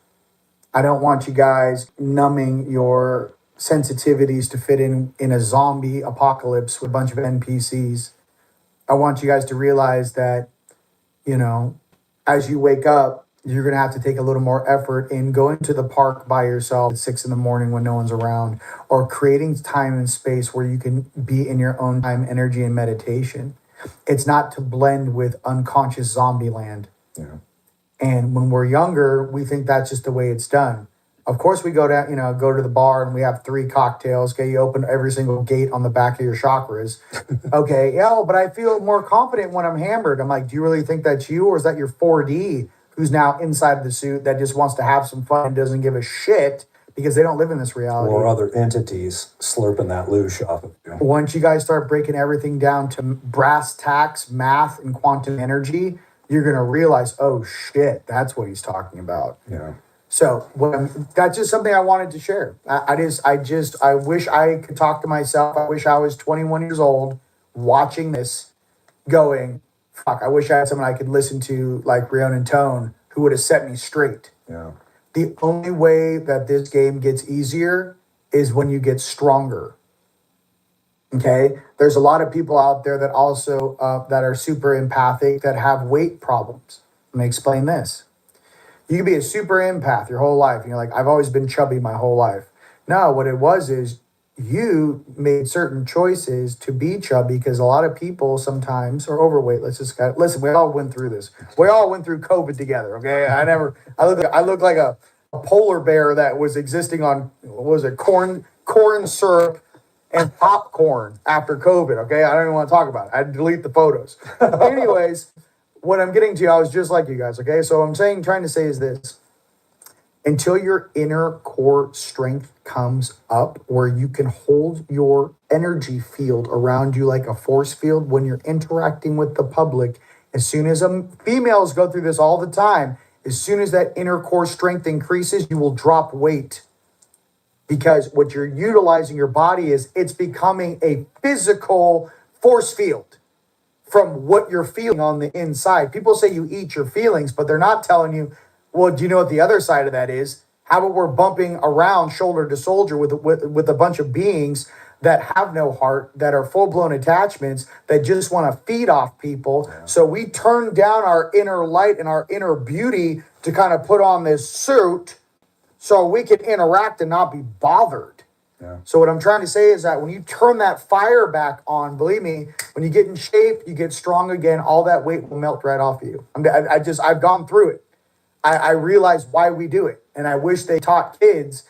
I don't want you guys numbing your sensitivities to fit in a zombie apocalypse with a bunch of NPCs. I want you guys to realize that, as you wake up, you're going to have to take a little more effort in going to the park by yourself at 6 a.m. when no one's around, or creating time and space where you can be in your own time, energy, and meditation. It's not to blend with unconscious zombie land. Yeah. And when we're younger, we think that's just the way it's done. Of course, we go down, go to the bar and we have 3 cocktails. Okay, you open every single gate on the back of your chakras. Okay, yeah, but I feel more confident when I'm hammered. I'm like, do you really think that's you, or is that your 4D who's now inside of the suit that just wants to have some fun and doesn't give a shit because they don't live in this reality? Or other entities slurping that loosh off of you. Once you guys start breaking everything down to brass tacks, math, and quantum energy, you're gonna realize, oh shit, that's what he's talking about. Yeah. So that's just something I wanted to share. I wish I could talk to myself. I wish I was 21 years old watching this going, fuck, I wish I had someone I could listen to like Rion and Tone who would have set me straight. Yeah. The only way that this game gets easier is when you get stronger. Okay? There's a lot of people out there that also, that are super empathic that have weight problems. Let me explain this. You can be a super empath your whole life. And you're like, I've always been chubby my whole life. No, what it was is you made certain choices to be chubby because a lot of people sometimes are overweight. Listen, we all went through this. We all went through COVID together, okay? I look like a polar bear that was existing on, what was it, corn syrup and popcorn after COVID, okay? I don't even want to talk about it. I delete the photos. Anyways, what I'm getting to, I was just like you guys, okay? So I'm trying to say is this. Until your inner core strength comes up where you can hold your energy field around you like a force field when you're interacting with the public, as soon as females go through this all the time, as soon as that inner core strength increases, you will drop weight. Because what you're utilizing your body is, it's becoming a physical force field from what you're feeling on the inside. People say you eat your feelings, but they're not telling you, well, do you know what the other side of that is? How about we're bumping around shoulder to shoulder with a bunch of beings that have no heart, that are full-blown attachments, that just want to feed off people. Yeah. So we turn down our inner light and our inner beauty to kind of put on this suit so we can interact and not be bothered. Yeah. So what I'm trying to say is that when you turn that fire back on, believe me, when you get in shape, you get strong again, all that weight will melt right off of you. I've gone through it. I realize why we do it. And I wish they taught kids,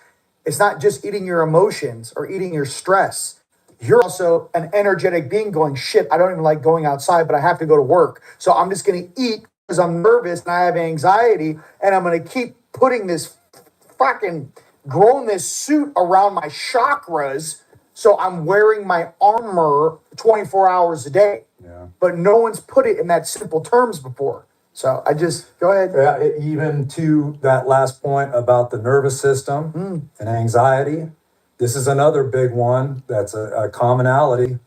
it's not just eating your emotions or eating your stress. You're also an energetic being going, shit, I don't even like going outside, but I have to go to work. So I'm just going to eat because I'm nervous and I have anxiety. And I'm going to keep putting this growing this suit around my chakras. So I'm wearing my armor 24 hours a day. Yeah. But no one's put it in that simple terms before. So go ahead. Yeah, even to that last point about the nervous system and anxiety, this is another big one that's a commonality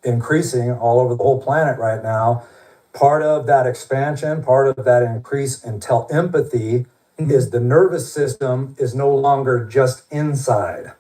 increasing all over the whole planet right now. Part of that expansion, part of that increase in telepathy is the nervous system is no longer just inside.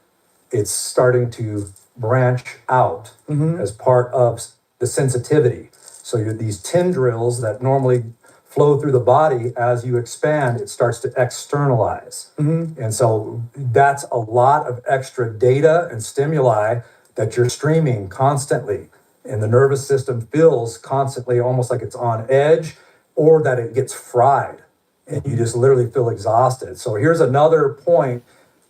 It's starting to branch out as part of the sensitivity. So these tendrils that normally flow through the body, as you expand, it starts to externalize. And so that's a lot of extra data and stimuli that you're streaming constantly. And the nervous system feels constantly almost like it's on edge or that it gets fried and you just literally feel exhausted. So here's another point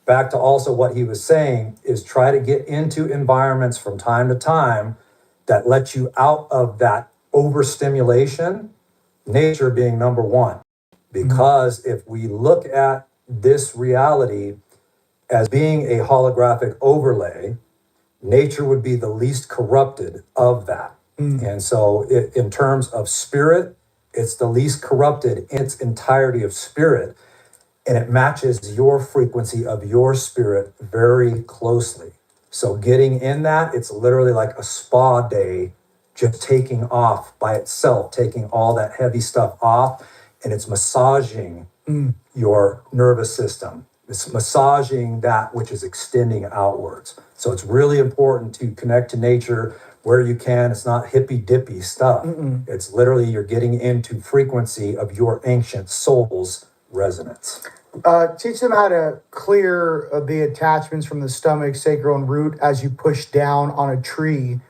back to also what he was saying is try to get into environments from time to time that let you out of that overstimulation. Nature being number one, because if we look at this reality as being a holographic overlay, nature would be the least corrupted of that. And so in terms of spirit, it's the least corrupted in its entirety of spirit, and it matches your frequency of your spirit very closely. So getting in that, it's literally like a spa day, just taking off by itself, taking all that heavy stuff off, and it's massaging your nervous system. It's massaging that which is extending outwards. So it's really important to connect to nature where you can. It's not hippy-dippy stuff. It's literally you're getting into frequency of your ancient soul's resonance. Teach them how to clear the attachments from the stomach, sacral, and root as you push down on a tree.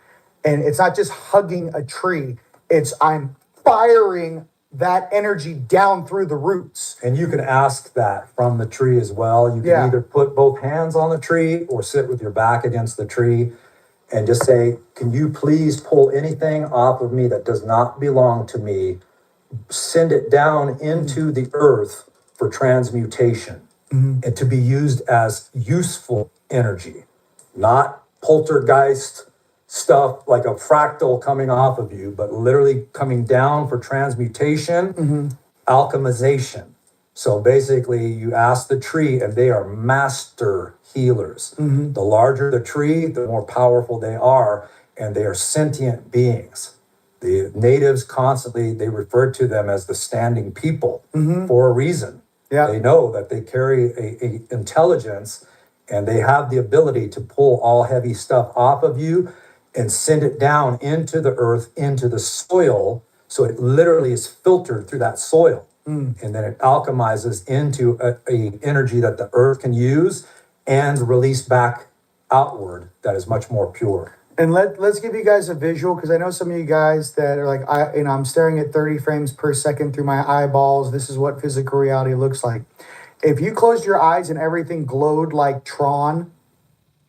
And it's not just hugging a tree. It's I'm firing that energy down through the roots. And you can ask that from the tree as well. You can Yeah. either put both hands on the tree or sit with your back against the tree and just say, can you please pull anything off of me that does not belong to me, send it down into the earth for transmutation and to be used as useful energy, not poltergeist stuff like a fractal coming off of you, but literally coming down for transmutation, alchemization. So basically, you ask the tree, and they are master healers. The larger the tree, the more powerful they are, and they are sentient beings. The natives constantly, they refer to them as the standing people for a reason. Yeah. They know that they carry a intelligence, and they have the ability to pull all heavy stuff off of you and send it down into the earth, into the soil. So it literally is filtered through that soil. And then it alchemizes into a energy that the earth can use and release back outward that is much more pure. And let's give you guys a visual, because I know some of you guys that are like, I'm staring at 30 frames per second through my eyeballs. This is what physical reality looks like. If you closed your eyes and everything glowed like Tron,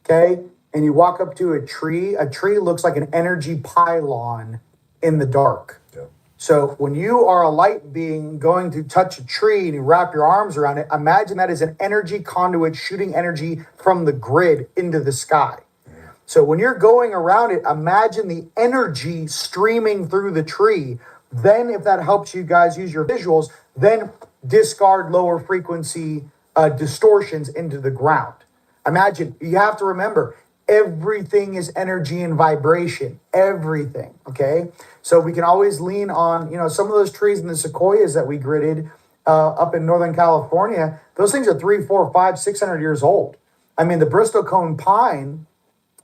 okay, and you walk up to a tree looks like an energy pylon in the dark. Yeah. So when you are a light being going to touch a tree and you wrap your arms around it, imagine that as an energy conduit shooting energy from the grid into the sky. So when you're going around it, imagine the energy streaming through the tree. Then if that helps you guys use your visuals, then discard lower frequency distortions into the ground. Imagine, you have to remember, everything is energy and vibration, everything, okay? So we can always lean on, some of those trees in the sequoias that we gridded up in Northern California, those things are 300, 400, 500, 600 years old. I mean, the Bristol cone pine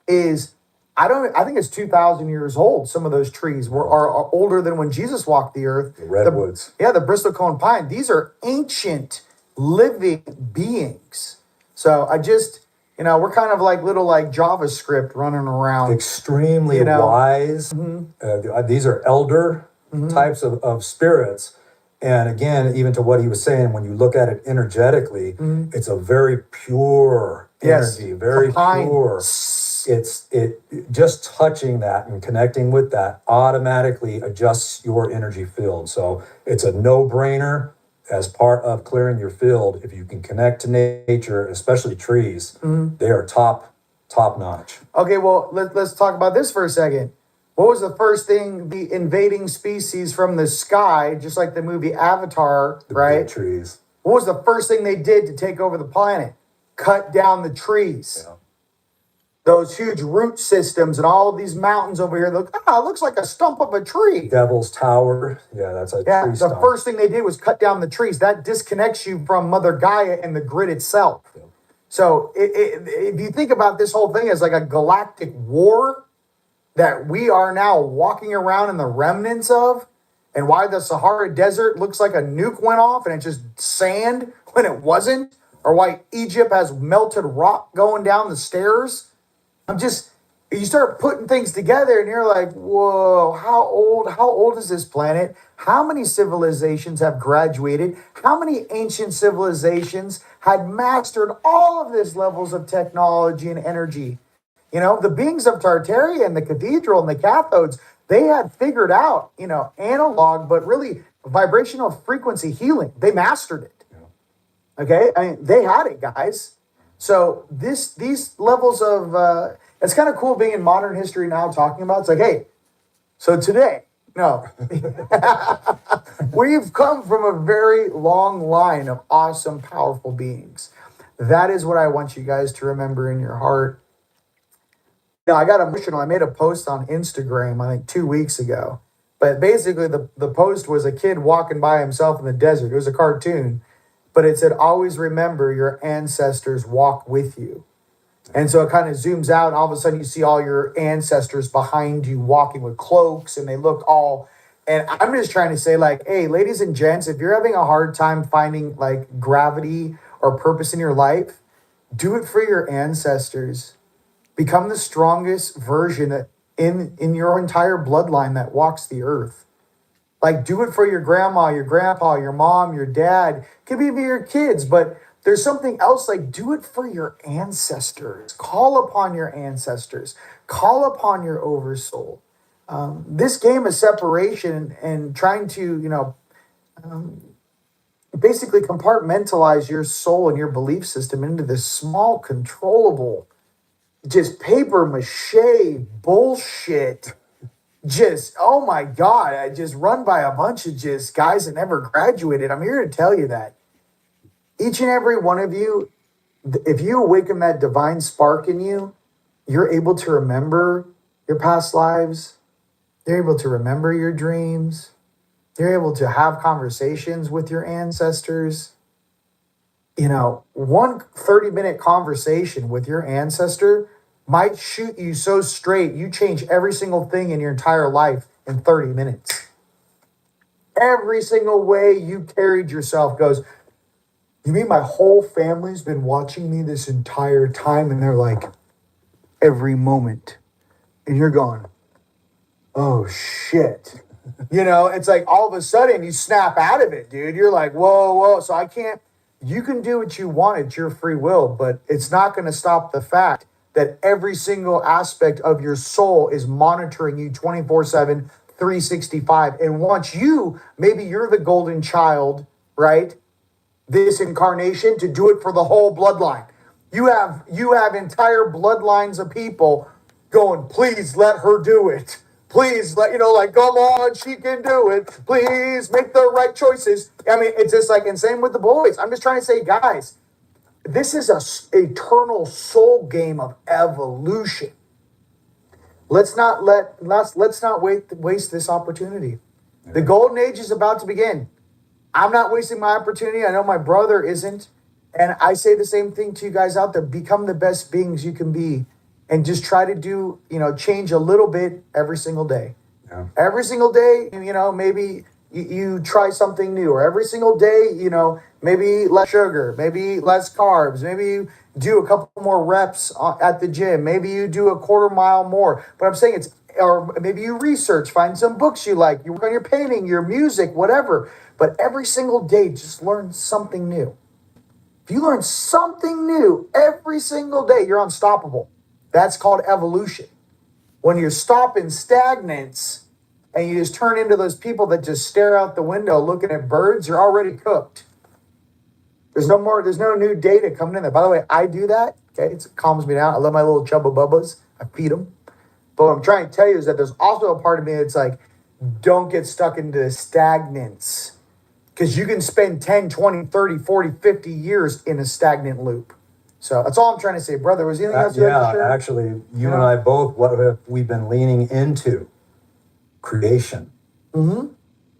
is, I think it's 2,000 years old. Some of those trees are older than when Jesus walked the earth. The redwoods. The Bristol cone pine. These are ancient living beings. So I just, we're kind of like little like JavaScript running around. Extremely wise. These are elder types of spirits. And again, even to what he was saying, when you look at it energetically, it's a very pure energy, very pure. It just touching that and connecting with that automatically adjusts your energy field. So it's a no-brainer as part of clearing your field. If you can connect to nature, especially trees, they are top notch. Okay, well, let's talk about this for a second. What was the first thing the invading species from the sky, just like the movie Avatar, right? Big trees. What was the first thing they did to take over the planet? Cut down the trees. Yeah. Those huge root systems and all of these mountains over here. It looks like a stump of a tree. Devil's Tower. Yeah, that's a tree stump. The first thing they did was cut down the trees. That disconnects you from Mother Gaia and the grid itself. Yeah. So if you think about this whole thing as like a galactic war that we are now walking around in the remnants of, and why the Sahara Desert looks like a nuke went off and it's just sand when it wasn't, or why Egypt has melted rock going down the stairs. You start putting things together and you're like, whoa, how old is this planet? How many civilizations have graduated? How many ancient civilizations had mastered all of these levels of technology and energy? The beings of Tartaria and the cathedral and the cathodes, they had figured out, analog, but really vibrational frequency healing. They mastered it. Yeah. Okay? I mean, they had it, guys. So these levels of, it's kind of cool being in modern history now talking about, it's like, hey, so today, we've come from a very long line of awesome, powerful beings. That is what I want you guys to remember in your heart. I got emotional. I made a post on Instagram, I think 2 weeks ago. But basically the post was a kid walking by himself in the desert. It was a cartoon. But it said, always remember your ancestors walk with you. And so it kind of zooms out, and all of a sudden you see all your ancestors behind you walking with cloaks, and they look all... And I'm just trying to say, like, hey, ladies and gents, if you're having a hard time finding, like, gravity or purpose in your life, do it for your ancestors. Become the strongest version in your entire bloodline that walks the earth. Like, do it for your grandma, your grandpa, your mom, your dad. Could be your kids, but there's something else. Like, do it for your ancestors. Call upon your ancestors. Call upon your oversoul. This game of separation and trying to, basically compartmentalize your soul and your belief system into this small, controllable, just paper mache bullshit. Just, oh my God, I just run by a bunch of just guys that never graduated. I'm here to tell you that each and every one of you, if you awaken that divine spark in you, you're able to remember your past lives. You're able to remember your dreams. You're able to have conversations with your ancestors. One 30-minute conversation with your ancestor might shoot you so straight, you change every single thing in your entire life in 30 minutes. Every single way you carried yourself goes, you mean my whole family's been watching me this entire time? And they're like, every moment. And you're going, oh shit. It's like all of a sudden you snap out of it, dude. You're like, whoa. So you can do what you want. It's your free will, but it's not going to stop the fact that every single aspect of your soul is monitoring you 24/7, 365. And once maybe you're the golden child, right? This incarnation to do it for the whole bloodline. You have entire bloodlines of people going, please let her do it. Please like, come on, she can do it. Please make the right choices. I mean, it's just like, and same with the boys. I'm just trying to say, guys, this is a eternal soul game of evolution. Let's not waste this opportunity. The golden age is about to begin. I'm not wasting my opportunity. I know my brother isn't. And I say the same thing to you guys out there. Become the best beings you can be. And just try to do, change a little bit every single day. Yeah. Every single day, maybe you try something new. Or every single day, maybe less sugar, maybe less carbs. Maybe you do a couple more reps at the gym. Maybe you do a quarter mile more. But I'm saying or maybe you research, find some books you like. You work on your painting, your music, whatever. But every single day, just learn something new. If you learn something new every single day, you're unstoppable. That's called evolution. When you're stopping stagnance and you just turn into those people that just stare out the window looking at birds, you're already cooked. There's no new data coming in there. By the way, I do that. Okay, it calms me down. I love my little chubba bubbas. I feed them. But what I'm trying to tell you is that there's also a part of me that's like, don't get stuck into the stagnance. Because you can spend 10, 20, 30, 40, 50 years in a stagnant loop. So that's all I'm trying to say, brother. Was anything else you like to share? Actually, you and I both, what have we been leaning into? Creation. Mm-hmm.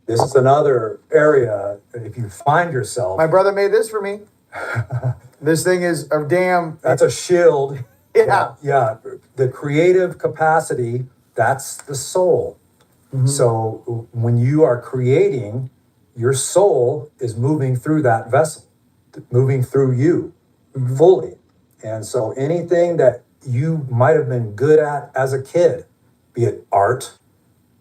This is another area, if you find yourself... My brother made this for me. This thing is a damn... That's a shield. Yeah. Yeah. The creative capacity, that's the soul. Mm-hmm. So when you are creating, your soul is moving through that vessel, moving through you. Mm-hmm. Fully. And so anything that you might have been good at as a kid, be it art,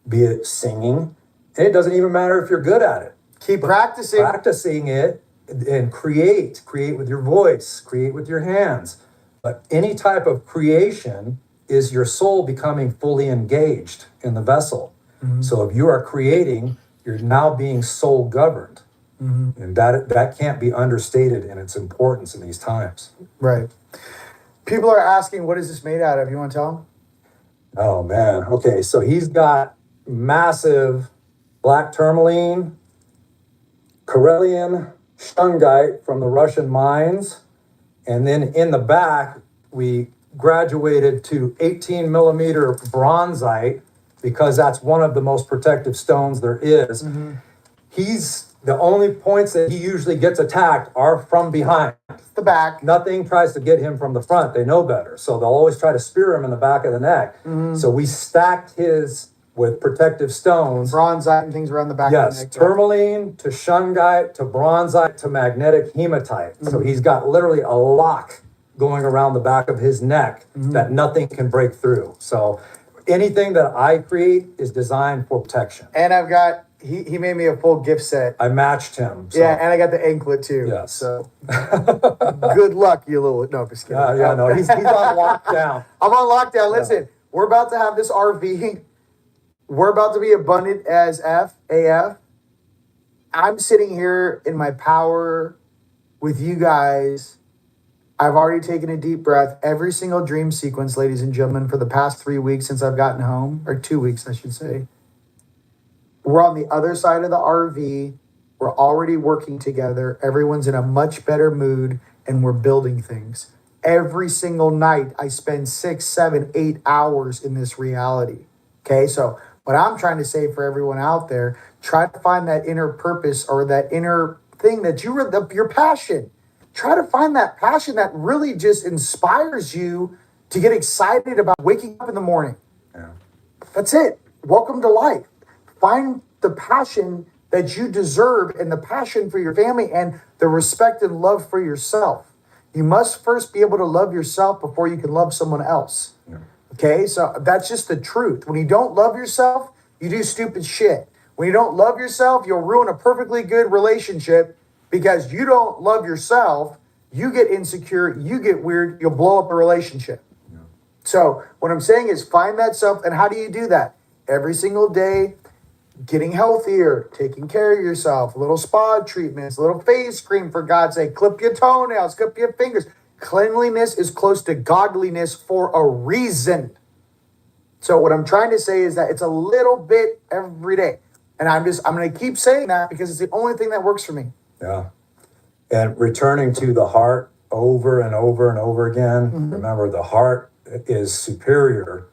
be it singing, and it doesn't even matter if you're good at it. Keep practicing. Practicing it and create with your voice, create with your hands. But any type of creation is your soul becoming fully engaged in the vessel. Mm-hmm. So if you are creating, you're now being soul governed. Mm-hmm. And that can't be understated in its importance in these times. Right. People are asking, what is this made out of? You want to tell them? Oh, man. Okay, so he's got massive black tourmaline, Karelian shungite from the Russian mines. And then in the back, we graduated to 18 millimeter bronzite because that's one of the most protective stones there is. Mm-hmm. The only points that he usually gets attacked are from behind. The back. Nothing tries to get him from the front. They know better. So they'll always try to spear him in the back of the neck. Mm-hmm. So we stacked his with protective stones. Bronzite and things around the back of the neck. Yes, tourmaline to shungite to bronzite to magnetic hematite. Mm-hmm. So he's got literally a lock going around the back of his neck that nothing can break through. So anything that I create is designed for protection. And I've got he made me a full gift set. I matched him. So. Yeah, and I got the anklet too. Yes. So good luck, you little. No, just kidding. No, he's on lockdown. I'm on lockdown. Listen, we're about to have this RV. We're about to be abundant as AF. I'm sitting here in my power with you guys. I've already taken a deep breath. Every single dream sequence, ladies and gentlemen, for the past 3 weeks since I've gotten home, or 2 weeks, I should say. We're on the other side of the RV. We're already working together. Everyone's in a much better mood, and we're building things. Every single night, I spend 6, 7, 8 hours in this reality. Okay, so what I'm trying to say for everyone out there, try to find that inner purpose or that inner thing that your passion. Try to find that passion that really just inspires you to get excited about waking up in the morning. Yeah. That's it. Welcome to life. Find the passion that you deserve and the passion for your family and the respect and love for yourself. You must first be able to love yourself before you can love someone else. Yeah. Okay, so that's just the truth. When you don't love yourself, you do stupid shit. When you don't love yourself, you'll ruin a perfectly good relationship because you don't love yourself. You get insecure, you get weird, you'll blow up a relationship. Yeah. So what I'm saying is find that self. And how do you do that? Every single day, getting healthier, taking care of yourself, little spa treatments, little face cream, for God's sake, clip your toenails, clip your fingers. Cleanliness is close to godliness for a reason. So what I'm trying to say is that it's a little bit every day. And I'm going to keep saying that because it's the only thing that works for me. Yeah. And returning to the heart over and over and over again. Mm-hmm. Remember, the heart is superior,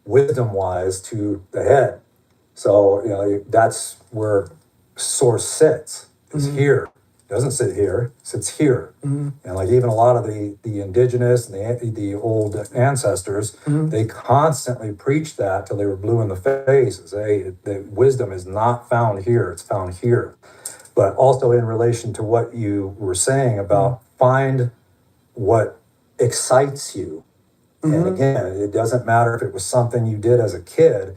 wisdom-wise, to the head. So, that's where source sits, is here. It doesn't sit here, it sits here. Mm-hmm. And like even a lot of the indigenous and the old ancestors, they constantly preached that till they were blue in the face. Say the wisdom is not found here, it's found here. But also in relation to what you were saying about find what excites you. And again, it doesn't matter if it was something you did as a kid.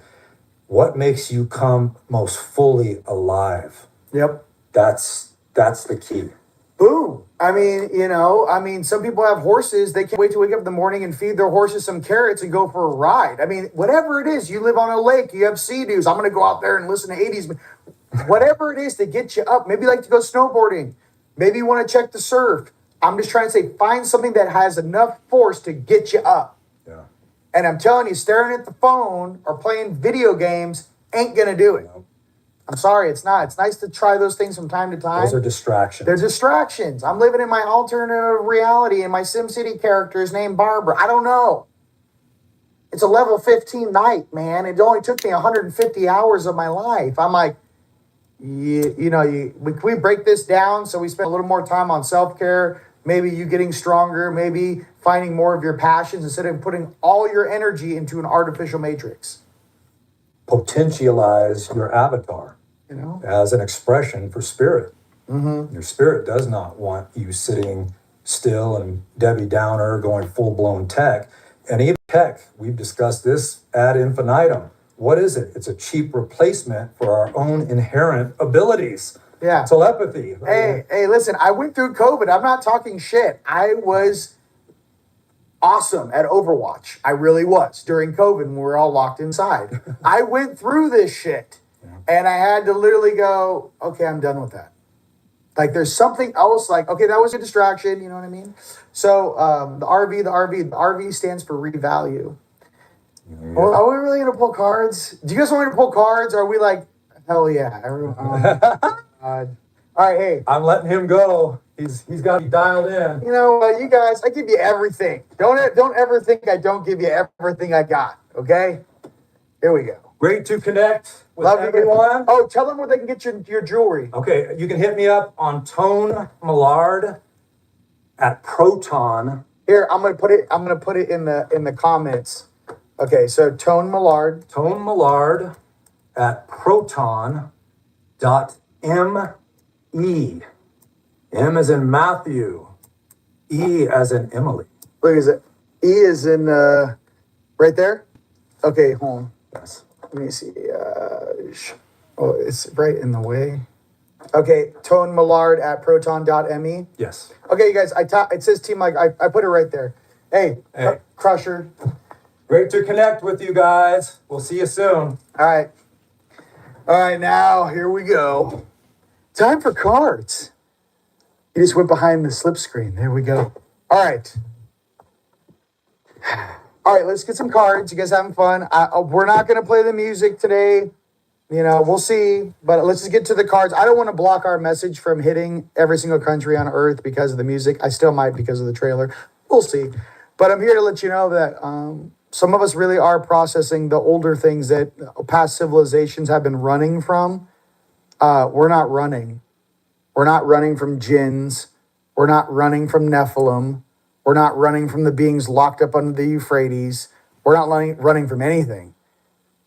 What makes you come most fully alive? Yep. That's the key. Boom. I mean, some people have horses. They can't wait to wake up in the morning and feed their horses some carrots and go for a ride. I mean, whatever it is, you live on a lake, you have sea-doos. I'm going to go out there and listen to 80s. Whatever it is to get you up. Maybe you like to go snowboarding. Maybe you want to check the surf. I'm just trying to say, find something that has enough force to get you up. Yeah. And I'm telling you, staring at the phone or playing video games ain't going to do it. No. I'm sorry, it's not. It's nice to try those things from time to time. Those are distractions. They're distractions. I'm living in my alternative reality and my SimCity character is named Barbara. I don't know. It's a level 15 night, man. It only took me 150 hours of my life. I'm like, we break this down so we spend a little more time on self-care, maybe you getting stronger, maybe finding more of your passions instead of putting all your energy into an artificial matrix. Potentialize your avatar, as an expression for spirit. Mm-hmm. Your spirit does not want you sitting still and Debbie Downer going full-blown tech. And even tech, we've discussed this ad infinitum. What is it? It's a cheap replacement for our own inherent abilities. Yeah. Telepathy. Hey, listen, I went through COVID. I'm not talking shit. I was awesome at Overwatch. I really was during COVID when we were all locked inside. I went through this shit and I had to literally go, okay, I'm done with that. Like there's something else like, okay, that was a distraction. You know what I mean? So the RV stands for revalue. Yeah. Well, are we really going to pull cards? Do you guys want me to pull cards? Or are we like, hell yeah. All right, hey. I'm letting him go. He's got to be dialed in. You guys, I give you everything. Don't ever think I don't give you everything I got, okay? Here we go. Great to connect with everyone. Oh, tell them where they can get your jewelry. Okay, you can hit me up on Tone Millard at Proton. Here, I'm gonna put it in the comments. Okay, so Tone Millard. Tone Millard at proton.me. M as in Matthew. E as in Emily. Look, is it E is in right there? Okay, hold on. Yes. Let me see. Oh, it's right in the way. Okay, Tone Millard at proton.me. Yes. Okay, you guys, it says Team Mike. I put it right there. Hey, Hey. Crusher. Great to connect with you guys. We'll see you soon. All right. All right, now here we go. Time for cards. You just went behind the slip screen. There we go. All right. All right, let's get some cards. You guys having fun? We're not going to play the music today. You know, we'll see. But let's just get to the cards. I don't want to block our message from hitting every single country on Earth because of the music. I still might because of the trailer. We'll see. But I'm here to let you know that some of us really are processing the older things that past civilizations have been running from. We're not running. We're not running from jinns. We're not running from Nephilim. We're not running from the beings locked up under the Euphrates. We're not running from anything.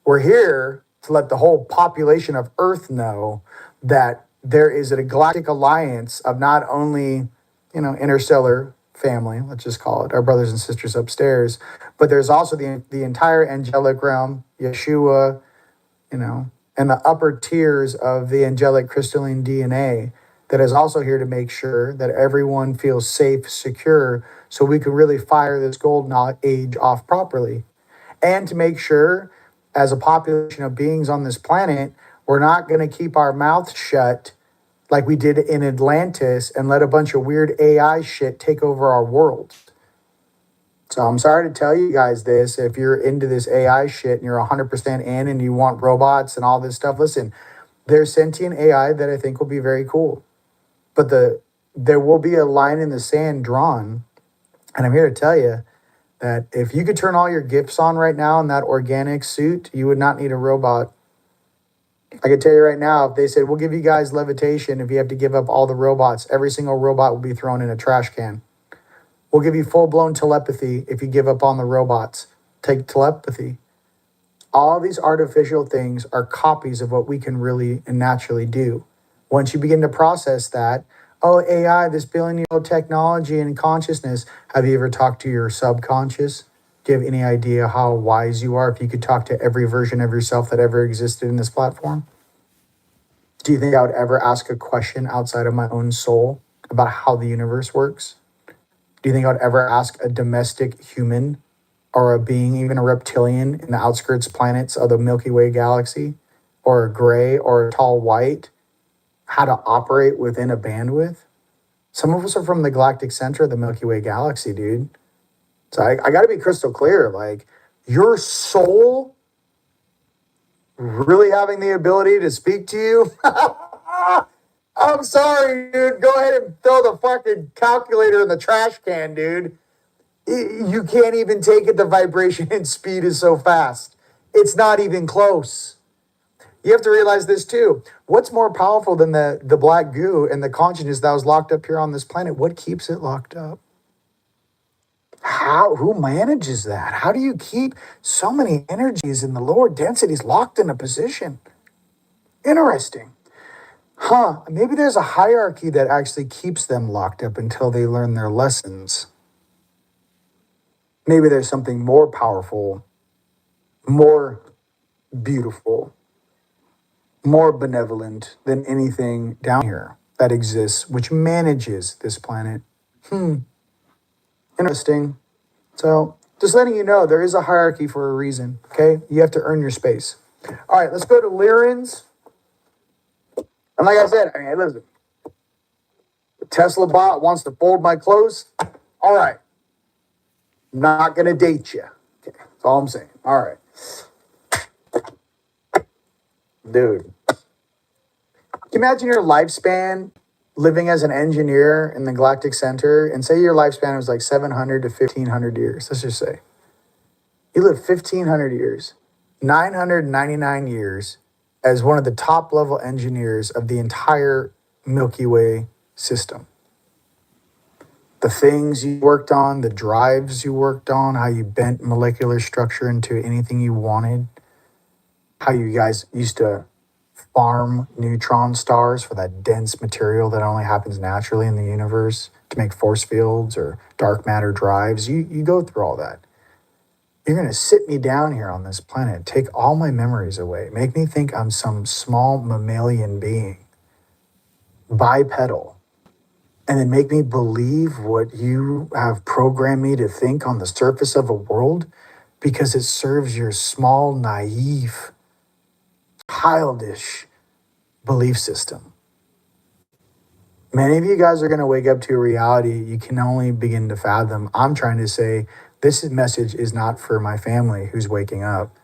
We're here to let the whole population of Earth know that there is a galactic alliance of not only, interstellar family, let's just call it, our brothers and sisters upstairs, but there's also the entire angelic realm, Yeshua, and the upper tiers of the angelic crystalline DNA that is also here to make sure that everyone feels safe, secure, so we can really fire this golden age off properly. And to make sure, as a population of beings on this planet, we're not going to keep our mouth shut like we did in Atlantis and let a bunch of weird AI shit take over our world. So I'm sorry to tell you guys this. If you're into this AI shit and you're 100% in and you want robots and all this stuff, listen, there's sentient AI that I think will be very cool. But there will be a line in the sand drawn. And I'm here to tell you that if you could turn all your gifts on right now in that organic suit, you would not need a robot. I can tell you right now, if they said, we'll give you guys levitation if you have to give up all the robots, every single robot will be thrown in a trash can. We'll give you full-blown telepathy if you give up on the robots. Take telepathy. All these artificial things are copies of what we can really and naturally do. Once you begin to process that, oh, AI, this billion-year-old technology and consciousness, have you ever talked to your subconscious? Do you have any idea how wise you are if you could talk to every version of yourself that ever existed in this platform? Do you think I would ever ask a question outside of my own soul about how the universe works? Do you think I would ever ask a domestic human or a being, even a reptilian in the outskirts planets of the Milky Way galaxy, or a gray or a tall white, how to operate within a bandwidth? Some of us are from the galactic center of the Milky Way galaxy, dude. So I got to be crystal clear. Like, your soul really having the ability to speak to you? I'm sorry, dude. Go ahead and throw the fucking calculator in the trash can, dude. You can't even take it. The vibration and speed is so fast. It's not even close. You have to realize this too. What's more powerful than the black goo and the consciousness that was locked up here on this planet? What keeps it locked up? Who manages that? How do you keep so many energies in the lower densities locked in a position? Interesting. Maybe there's a hierarchy that actually keeps them locked up until they learn their lessons. Maybe there's something more powerful, more beautiful, more benevolent than anything down here that exists, which manages this planet. Interesting. So just letting you know, there is a hierarchy for a reason, okay? You have to earn your space. All right, let's go to Lyran's. And like I said, listen, the Tesla bot wants to fold my clothes. All right. Not going to date you. Okay, that's all I'm saying. All right. Dude. Can you imagine your lifespan living as an engineer in the galactic center, and say your lifespan was like 700 to 1500 years. Let's just say you live 1500 years, 999 years as one of the top level engineers of the entire Milky Way system. The things you worked on, the drives you worked on, how you bent molecular structure into anything you wanted, how you guys used to farm neutron stars for that dense material that only happens naturally in the universe to make force fields or dark matter drives. You go through all that. You're going to sit me down here on this planet, take all my memories away, make me think I'm some small mammalian being, bipedal, and then make me believe what you have programmed me to think on the surface of a world because it serves your small, naive, childish belief system. Many of you guys are going to wake up to a reality you can only begin to fathom. I'm trying to say this message is not for my family who's waking up.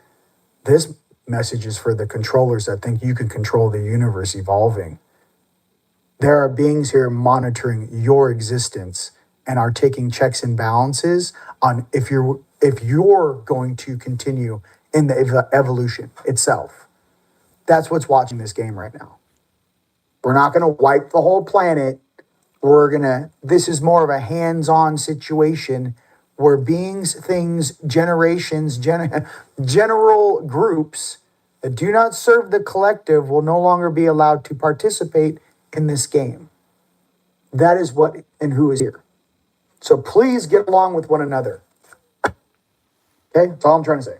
This message is for the controllers that think you can control the universe evolving. There are beings here monitoring your existence and are taking checks and balances on if you're going to continue in the evolution itself. That's what's watching this game right now. We're not going to wipe the whole planet. This is more of a hands-on situation where beings, things, generations, general groups that do not serve the collective will no longer be allowed to participate in this game. That is what and who is here. So please get along with one another. Okay, that's all I'm trying to say.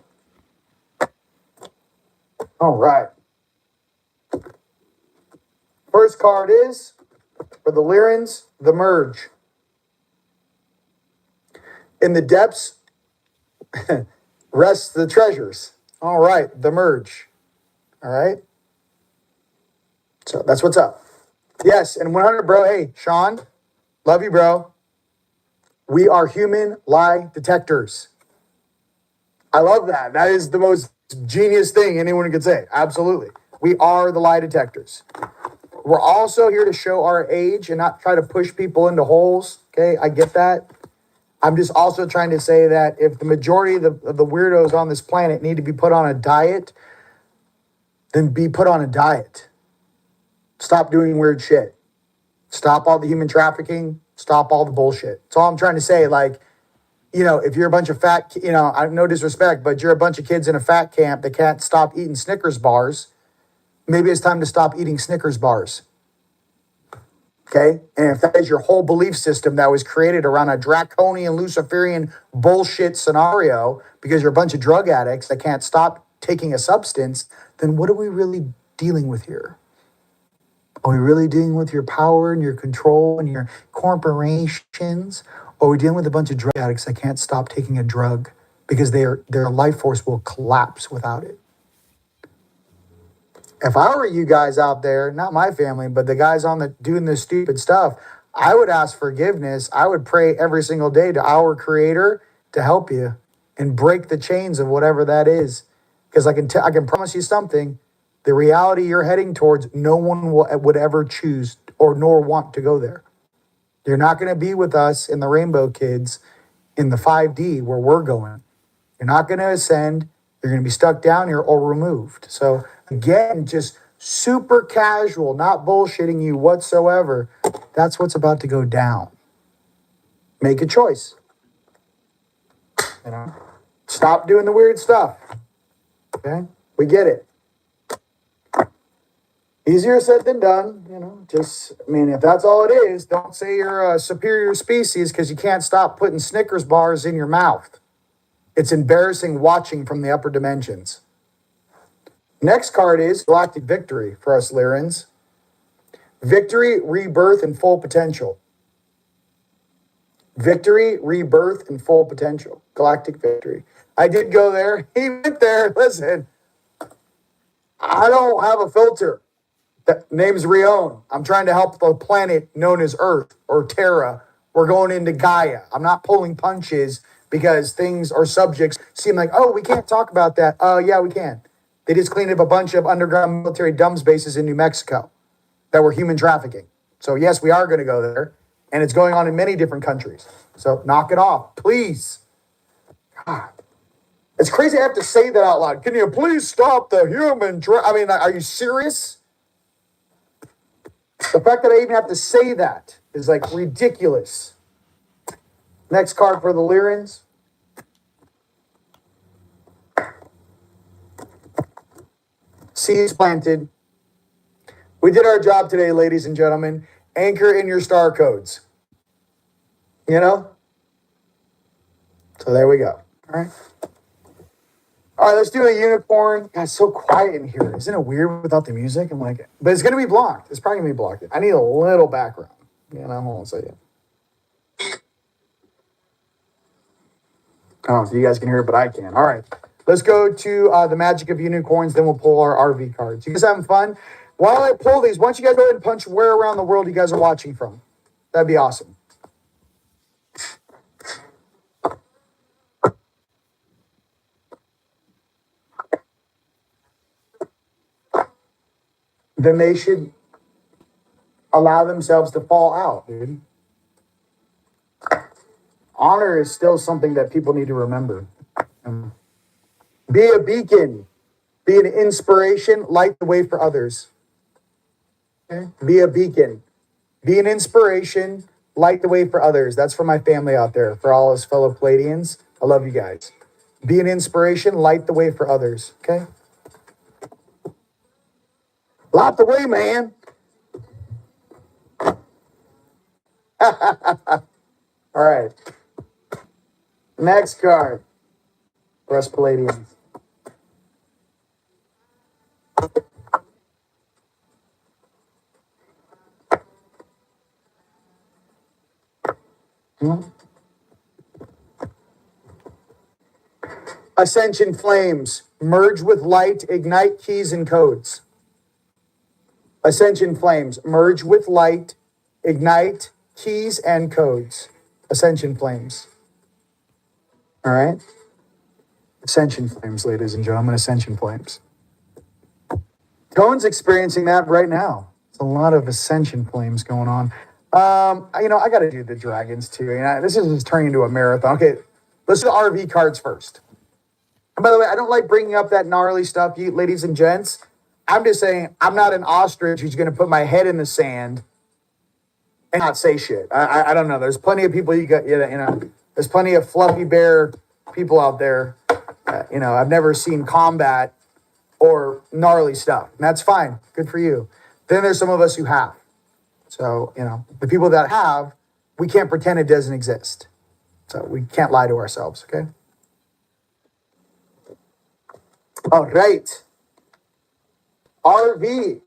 All right. First card is, for the Lyrans, the Merge. In the depths rests the treasures. All right, the Merge. All right. So that's what's up. Yes, and 100, bro. Hey, Sean, love you, bro. We are human lie detectors. I love that. That is the most genius thing anyone could say. Absolutely. We are the lie detectors. We're also here to show our age and not try to push people into holes. Okay, I get that. I'm just also trying to say that if the majority of the weirdos on this planet need to be put on a diet, then be put on a diet. Stop doing weird shit. Stop all the human trafficking. Stop all the bullshit. That's all I'm trying to say. Like, if you're a bunch of fat, I no disrespect, but you're a bunch of kids in a fat camp that can't stop eating Snickers bars, maybe it's time to stop eating Snickers bars. Okay? And if that is your whole belief system that was created around a draconian, Luciferian bullshit scenario because you're a bunch of drug addicts that can't stop taking a substance, then what are we really dealing with here? Are we really dealing with your power and your control and your corporations? Or are we dealing with a bunch of drug addicts that can't stop taking a drug because their life force will collapse without it? If I were you guys out there, not my family, but the guys doing this stupid stuff, I would ask forgiveness. I would pray every single day to our Creator to help you and break the chains of whatever that is. Because I can promise you something. The reality you're heading towards, no one would ever choose or nor want to go there. You're not going to be with us in the Rainbow Kids in the 5D where we're going. You're not going to ascend. You're going to be stuck down here or removed. So again, just super casual, not bullshitting you whatsoever. That's what's about to go down. Make a choice. Stop doing the weird stuff. Okay? We get it. Easier said than done, if that's all it is, don't say you're a superior species because you can't stop putting Snickers bars in your mouth. It's embarrassing watching from the upper dimensions. Next card is Galactic Victory for us Lyrans. Victory, rebirth, and full potential. Victory, rebirth, and full potential. Galactic Victory. I did go there. He went there. Listen, I don't have a filter. The name's Rion. I'm trying to help the planet known as Earth or Terra. We're going into Gaia. I'm not pulling punches because things or subjects seem like, oh, we can't talk about that. Yeah, we can. They just cleaned up a bunch of underground military dump bases in New Mexico that were human trafficking. So yes, we are going to go there. And it's going on in many different countries. So knock it off, please. God. It's crazy I have to say that out loud. Can you please stop the human are you serious? The fact that I even have to say that is like ridiculous. Next card for the Lyrans. Seeds planted. We did our job today, ladies and gentlemen. Anchor in your star codes. So there we go. All right. All right, let's do a unicorn. God, it's so quiet in here. Isn't it weird without the music? I'm like, but it's gonna be blocked. It's probably gonna be blocked. I need a little background. You know, hold on a second. I don't know if you guys can hear it, but I can. All right, let's go to the magic of unicorns. Then we'll pull our RV cards. You guys having fun? While I pull these, why don't you guys go ahead and punch where around the world you guys are watching from? That'd be awesome. Then they should allow themselves to fall out, dude. Honor is still something that people need to remember. Be a beacon, be an inspiration, light the way for others. Okay? Be a beacon, be an inspiration, light the way for others. That's for my family out there, for all us fellow Palladians. I love you guys. Be an inspiration, light the way for others. Okay? Light the way, man. All right. Next card for us Palladians. Ascension flames, merge with light, ignite keys and codes. Ascension flames, merge with light, ignite keys and codes. Ascension flames. All right. Ascension flames, ladies and gentlemen, ascension flames. Tone's experiencing that right now. It's a lot of ascension flames going on. I got to do the dragons too. This is just turning into a marathon. Okay, let's do the RV cards first. And by the way, I don't like bringing up that gnarly stuff, you ladies and gents. I'm just saying I'm not an ostrich who's going to put my head in the sand and not say shit. I don't know. There's plenty of people there's plenty of fluffy bear people out there. I've never seen combat or gnarly stuff. And that's fine. Good for you. Then there's some of us who have. So, the people that have, we can't pretend it doesn't exist. So we can't lie to ourselves, okay? All right. RV.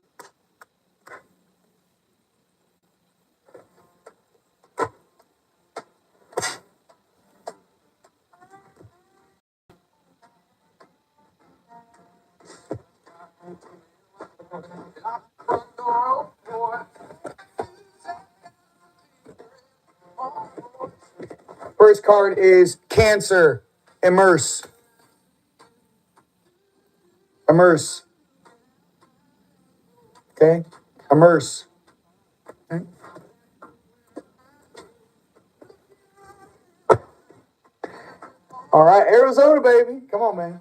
First card is Cancer. Immerse. Immerse. Okay? Immerse. Okay? All right, Arizona, baby. Come on, man.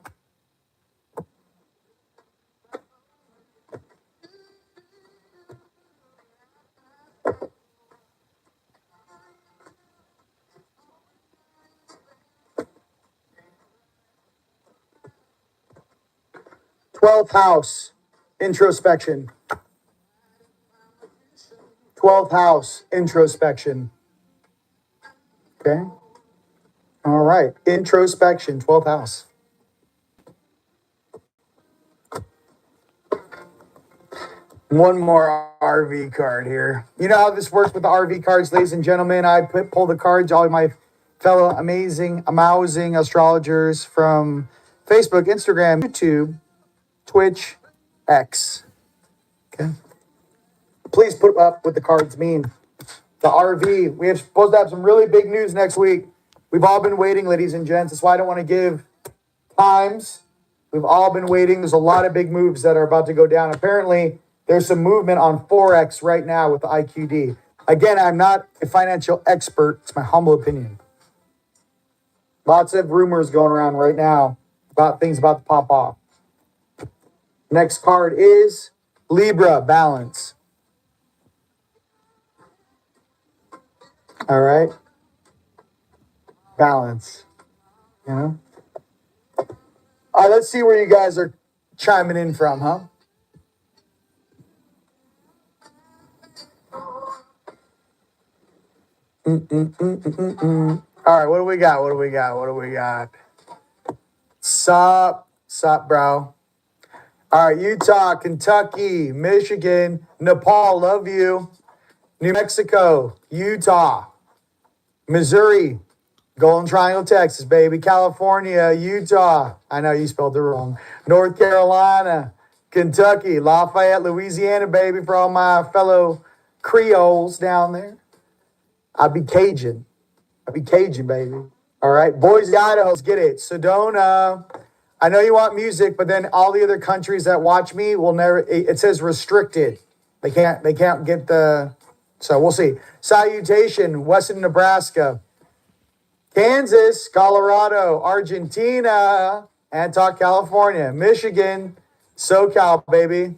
Twelfth house, introspection. 12th house, introspection. Okay? All right, introspection, 12th house. One more RV card here. You know how this works with the RV cards, ladies and gentlemen. I pull the cards, all my fellow amazing astrologers from Facebook, Instagram, YouTube, Twitch, X. Okay? Please put up what the cards mean. The RV. We are supposed to have some really big news next week. We've all been waiting, ladies and gents. That's why I don't want to give times. We've all been waiting. There's a lot of big moves that are about to go down. Apparently, there's some movement on Forex right now with the IQD. Again, I'm not a financial expert. It's my humble opinion. Lots of rumors going around right now about things about to pop off. Next card is Libra, balance. All right. Balance. All right, let's see where you guys are chiming in from, huh? All right, what do we got? Sup? Sup, bro? All right, Utah, Kentucky, Michigan, Nepal, love you. New Mexico, Utah, Missouri, Golden Triangle, Texas, baby. California, Utah. I know you spelled it wrong. North Carolina, Kentucky, Lafayette, Louisiana, baby, for all my fellow Creoles down there. I'll be Cajun. Baby. All right. Boise, Idaho, let's get it. Sedona. I know you want music, but then all the other countries that watch me will never, it says restricted. They can't get the, so we'll see. Salutation, Western Nebraska, Kansas, Colorado, Argentina, Antioch, California, Michigan, SoCal, baby.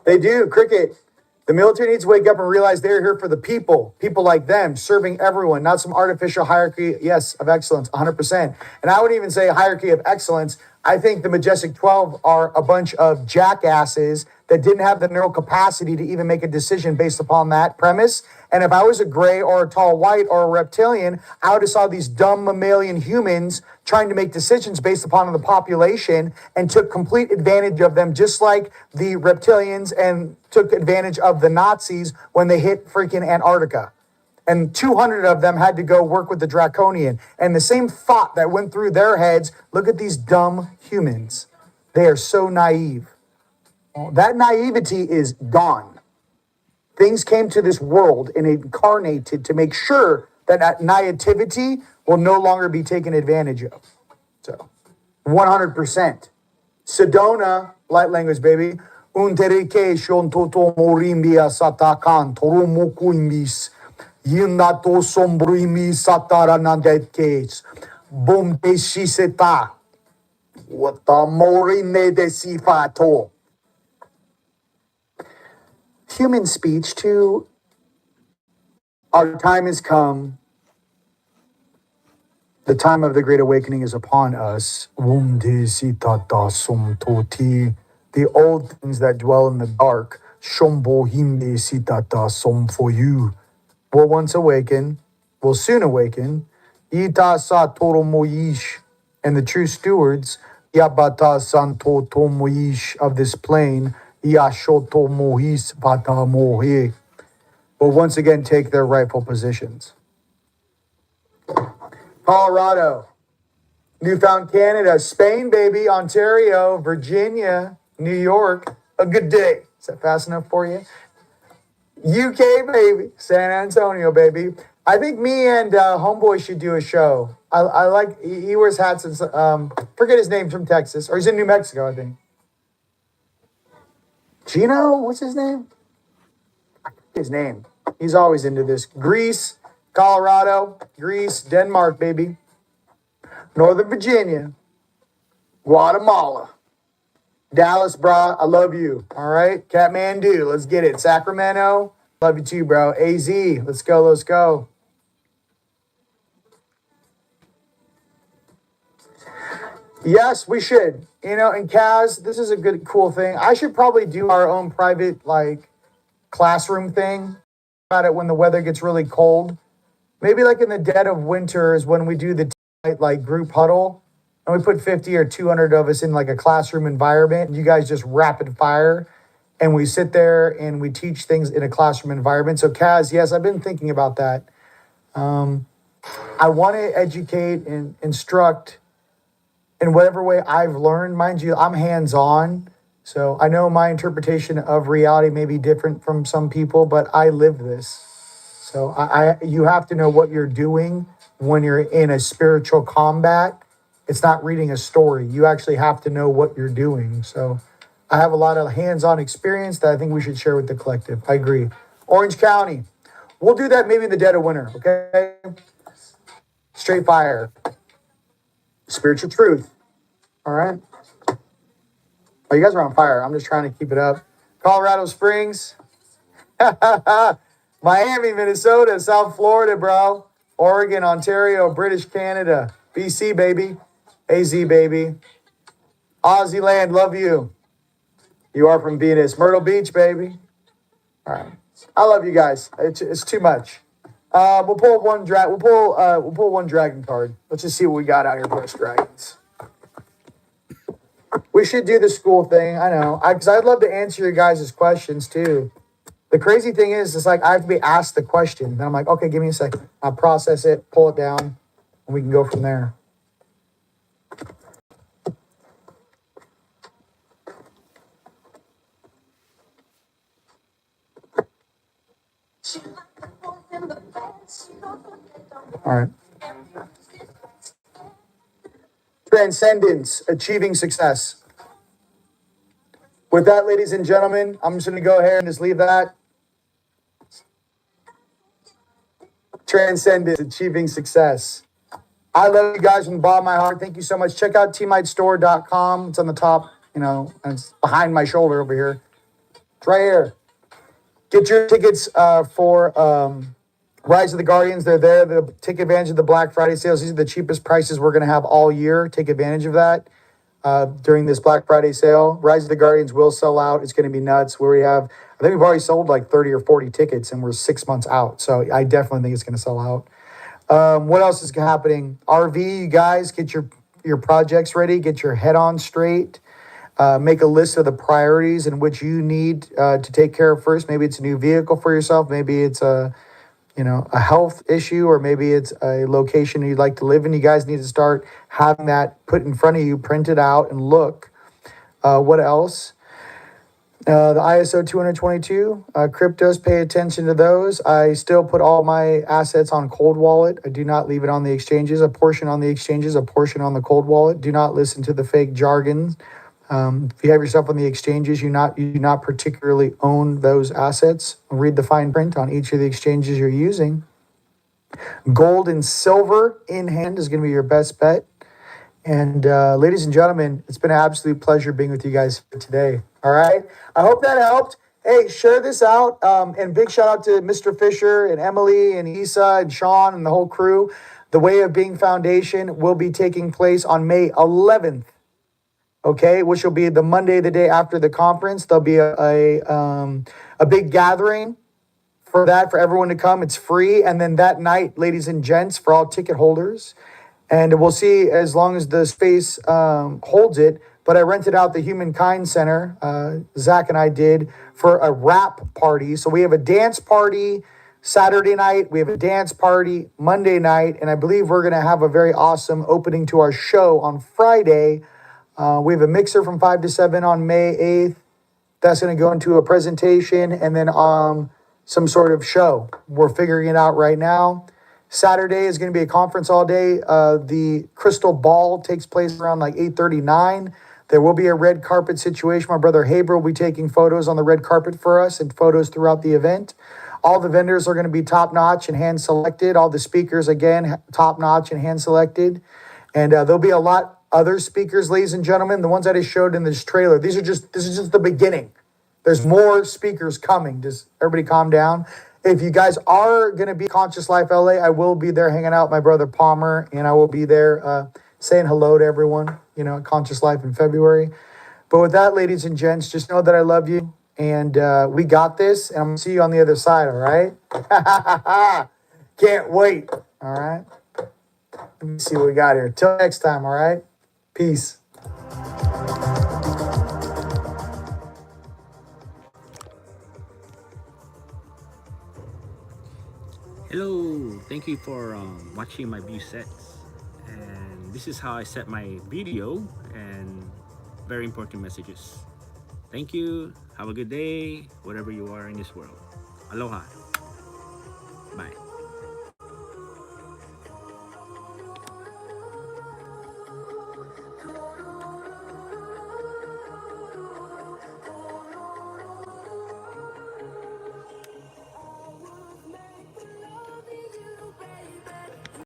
They do. Cricket. The military needs to wake up and realize they're here for the people like them, serving everyone, not some artificial hierarchy, yes, of excellence, 100%. And I would even say hierarchy of excellence. I think the Majestic 12 are a bunch of jackasses that didn't have the neural capacity to even make a decision based upon that premise. And if I was a gray or a tall white or a reptilian, I would have saw these dumb mammalian humans trying to make decisions based upon the population and took complete advantage of them, just like the reptilians and took advantage of the Nazis when they hit freaking Antarctica. And 200 of them had to go work with the Draconian. And the same thought that went through their heads, look at these dumb humans. They are so naive. That naivety is gone. Things came to this world and incarnated to make sure that naivety will no longer be taken advantage of. So, 100%. Sedona, light language, baby. Unterike shontoto morimbia satakan torumukuimbis. Yinato sombrimi sataranandetkes. Bombe shiseta. Wata morine de sifato. Human speech to our time has come. The time of the Great Awakening is upon us. The old things that dwell in the dark for you will once awaken, will soon awaken. And the true stewards of this plane will once again take their rightful positions. Colorado, Newfound Canada, Spain, baby, Ontario, Virginia, New York. A good day. Is that fast enough for you? UK, baby, San Antonio, baby. I think me and Homeboy should do a show. I like, he wears hats and, forget his name, from Texas, or he's in New Mexico, I think. Gino, what's his name? His name. He's always into this. Greece, Colorado, Greece, Denmark, baby. Northern Virginia, Guatemala, Dallas, bro. I love you. All right. Kathmandu, let's get it. Sacramento, love you too, bro. AZ, let's go, let's go. Yes, we should. You know, and Kaz, this is a good, cool thing. I should probably do our own private, like, classroom thing about it when the weather gets really cold. Maybe like in the dead of winter is when we do the like group huddle and we put 50 or 200 of us in like a classroom environment. And you guys just rapid fire and we sit there and we teach things in a classroom environment. So Kaz, yes, I've been thinking about that. I want to educate and instruct in whatever way I've learned. Mind you, I'm hands-on. So I know my interpretation of reality may be different from some people, but I live this. So you have to know what you're doing when you're in a spiritual combat. It's not reading a story. You actually have to know what you're doing. So I have a lot of hands-on experience that I think we should share with the collective. I agree. Orange County. We'll do that maybe in the dead of winter, okay? Straight fire. Spiritual truth. All right? Oh, you guys are on fire. I'm just trying to keep it up. Colorado Springs. Miami, Minnesota, South Florida, bro. Oregon, Ontario, British Canada. BC, baby. AZ, baby. Aussie land, love you. You are from Venus. Myrtle Beach, baby. All right. I love you guys. It's too much. We'll pull one we'll pull one dragon card. Let's just see what we got out here for us dragons. We should do the school thing. I know. Because I'd love to answer your guys' questions too. The crazy thing is, it's like I have to be asked the question. Then I'm like, okay, give me a second. I'll process it, pull it down, and we can go from there. All right. Transcendence, achieving success. With that, ladies and gentlemen, I'm just going to go ahead and just leave that. Transcendence, achieving success. I love you guys from the bottom of my heart. Thank you so much. Check out teammitestore.com. It's on the top, and it's behind my shoulder over here. It's right here. Get your tickets for Rise of the Guardians. They're there. Take advantage of the Black Friday sales. These are the cheapest prices we're going to have all year. Take advantage of that during this Black Friday sale. Rise of the Guardians will sell out. It's going to be nuts. I think we've already sold like 30 or 40 tickets and we're 6 months out. So I definitely think it's going to sell out. What else is happening? RV, you guys, get your projects ready. Get your head on straight. Make a list of the priorities in which you need to take care of first. Maybe it's a new vehicle for yourself. Maybe it's a health issue, or maybe it's a location you'd like to live in. You guys need to start having that put in front of you, print it out, and look. What else? The ISO 222, cryptos, pay attention to those. I still put all my assets on cold wallet. I do not leave it on the exchanges, a portion on the exchanges, a portion on the cold wallet. Do not listen to the fake jargon. If you have yourself on the exchanges, you do not particularly own those assets. Read the fine print on each of the exchanges you're using. Gold and silver in hand is going to be your best bet. And ladies and gentlemen, it's been an absolute pleasure being with you guys today. All right. I hope that helped. Hey, share this out. And big shout out to Mr. Fisher and Emily and Isa and Sean and the whole crew. The Way of Being Foundation will be taking place on May 11th. Okay, which will be the Monday, the day after the conference. There'll be a big gathering for everyone to come. It's free. And then that night, ladies and gents, for all ticket holders. And we'll see as long as the space holds it. But I rented out the Humankind Center, Zach and I did, for a rap party. So we have a dance party Saturday night. We have a dance party Monday night. And I believe we're going to have a very awesome opening to our show on Friday. We have a mixer from 5 to 7 on May 8th. That's going to go into a presentation and then some sort of show. We're figuring it out right now. Saturday is going to be a conference all day. The Crystal Ball takes place around like 8:39. There will be a red carpet situation. My brother Haber will be taking photos on the red carpet for us and photos throughout the event. All the vendors are going to be top-notch and hand-selected. All the speakers, again, top-notch and hand-selected. And there'll be a lot other speakers, ladies and gentlemen. The ones that I showed in this trailer, this is just the beginning. There's more speakers coming. Just everybody calm down. If you guys are going to be Conscious Life LA, I will be there hanging out with my brother Palmer, and I will be there saying hello to everyone, at Conscious Life in February. But with that, ladies and gents, just know that I love you, and we got this, and I'm going to see you on the other side, all right? Can't wait, all right? Let me see what we got here. Till next time, all right? Peace. Hello, thank you for watching my view sets, and this is how I set my video and very important messages. Thank you, have a good day, whatever you are in this world. Aloha.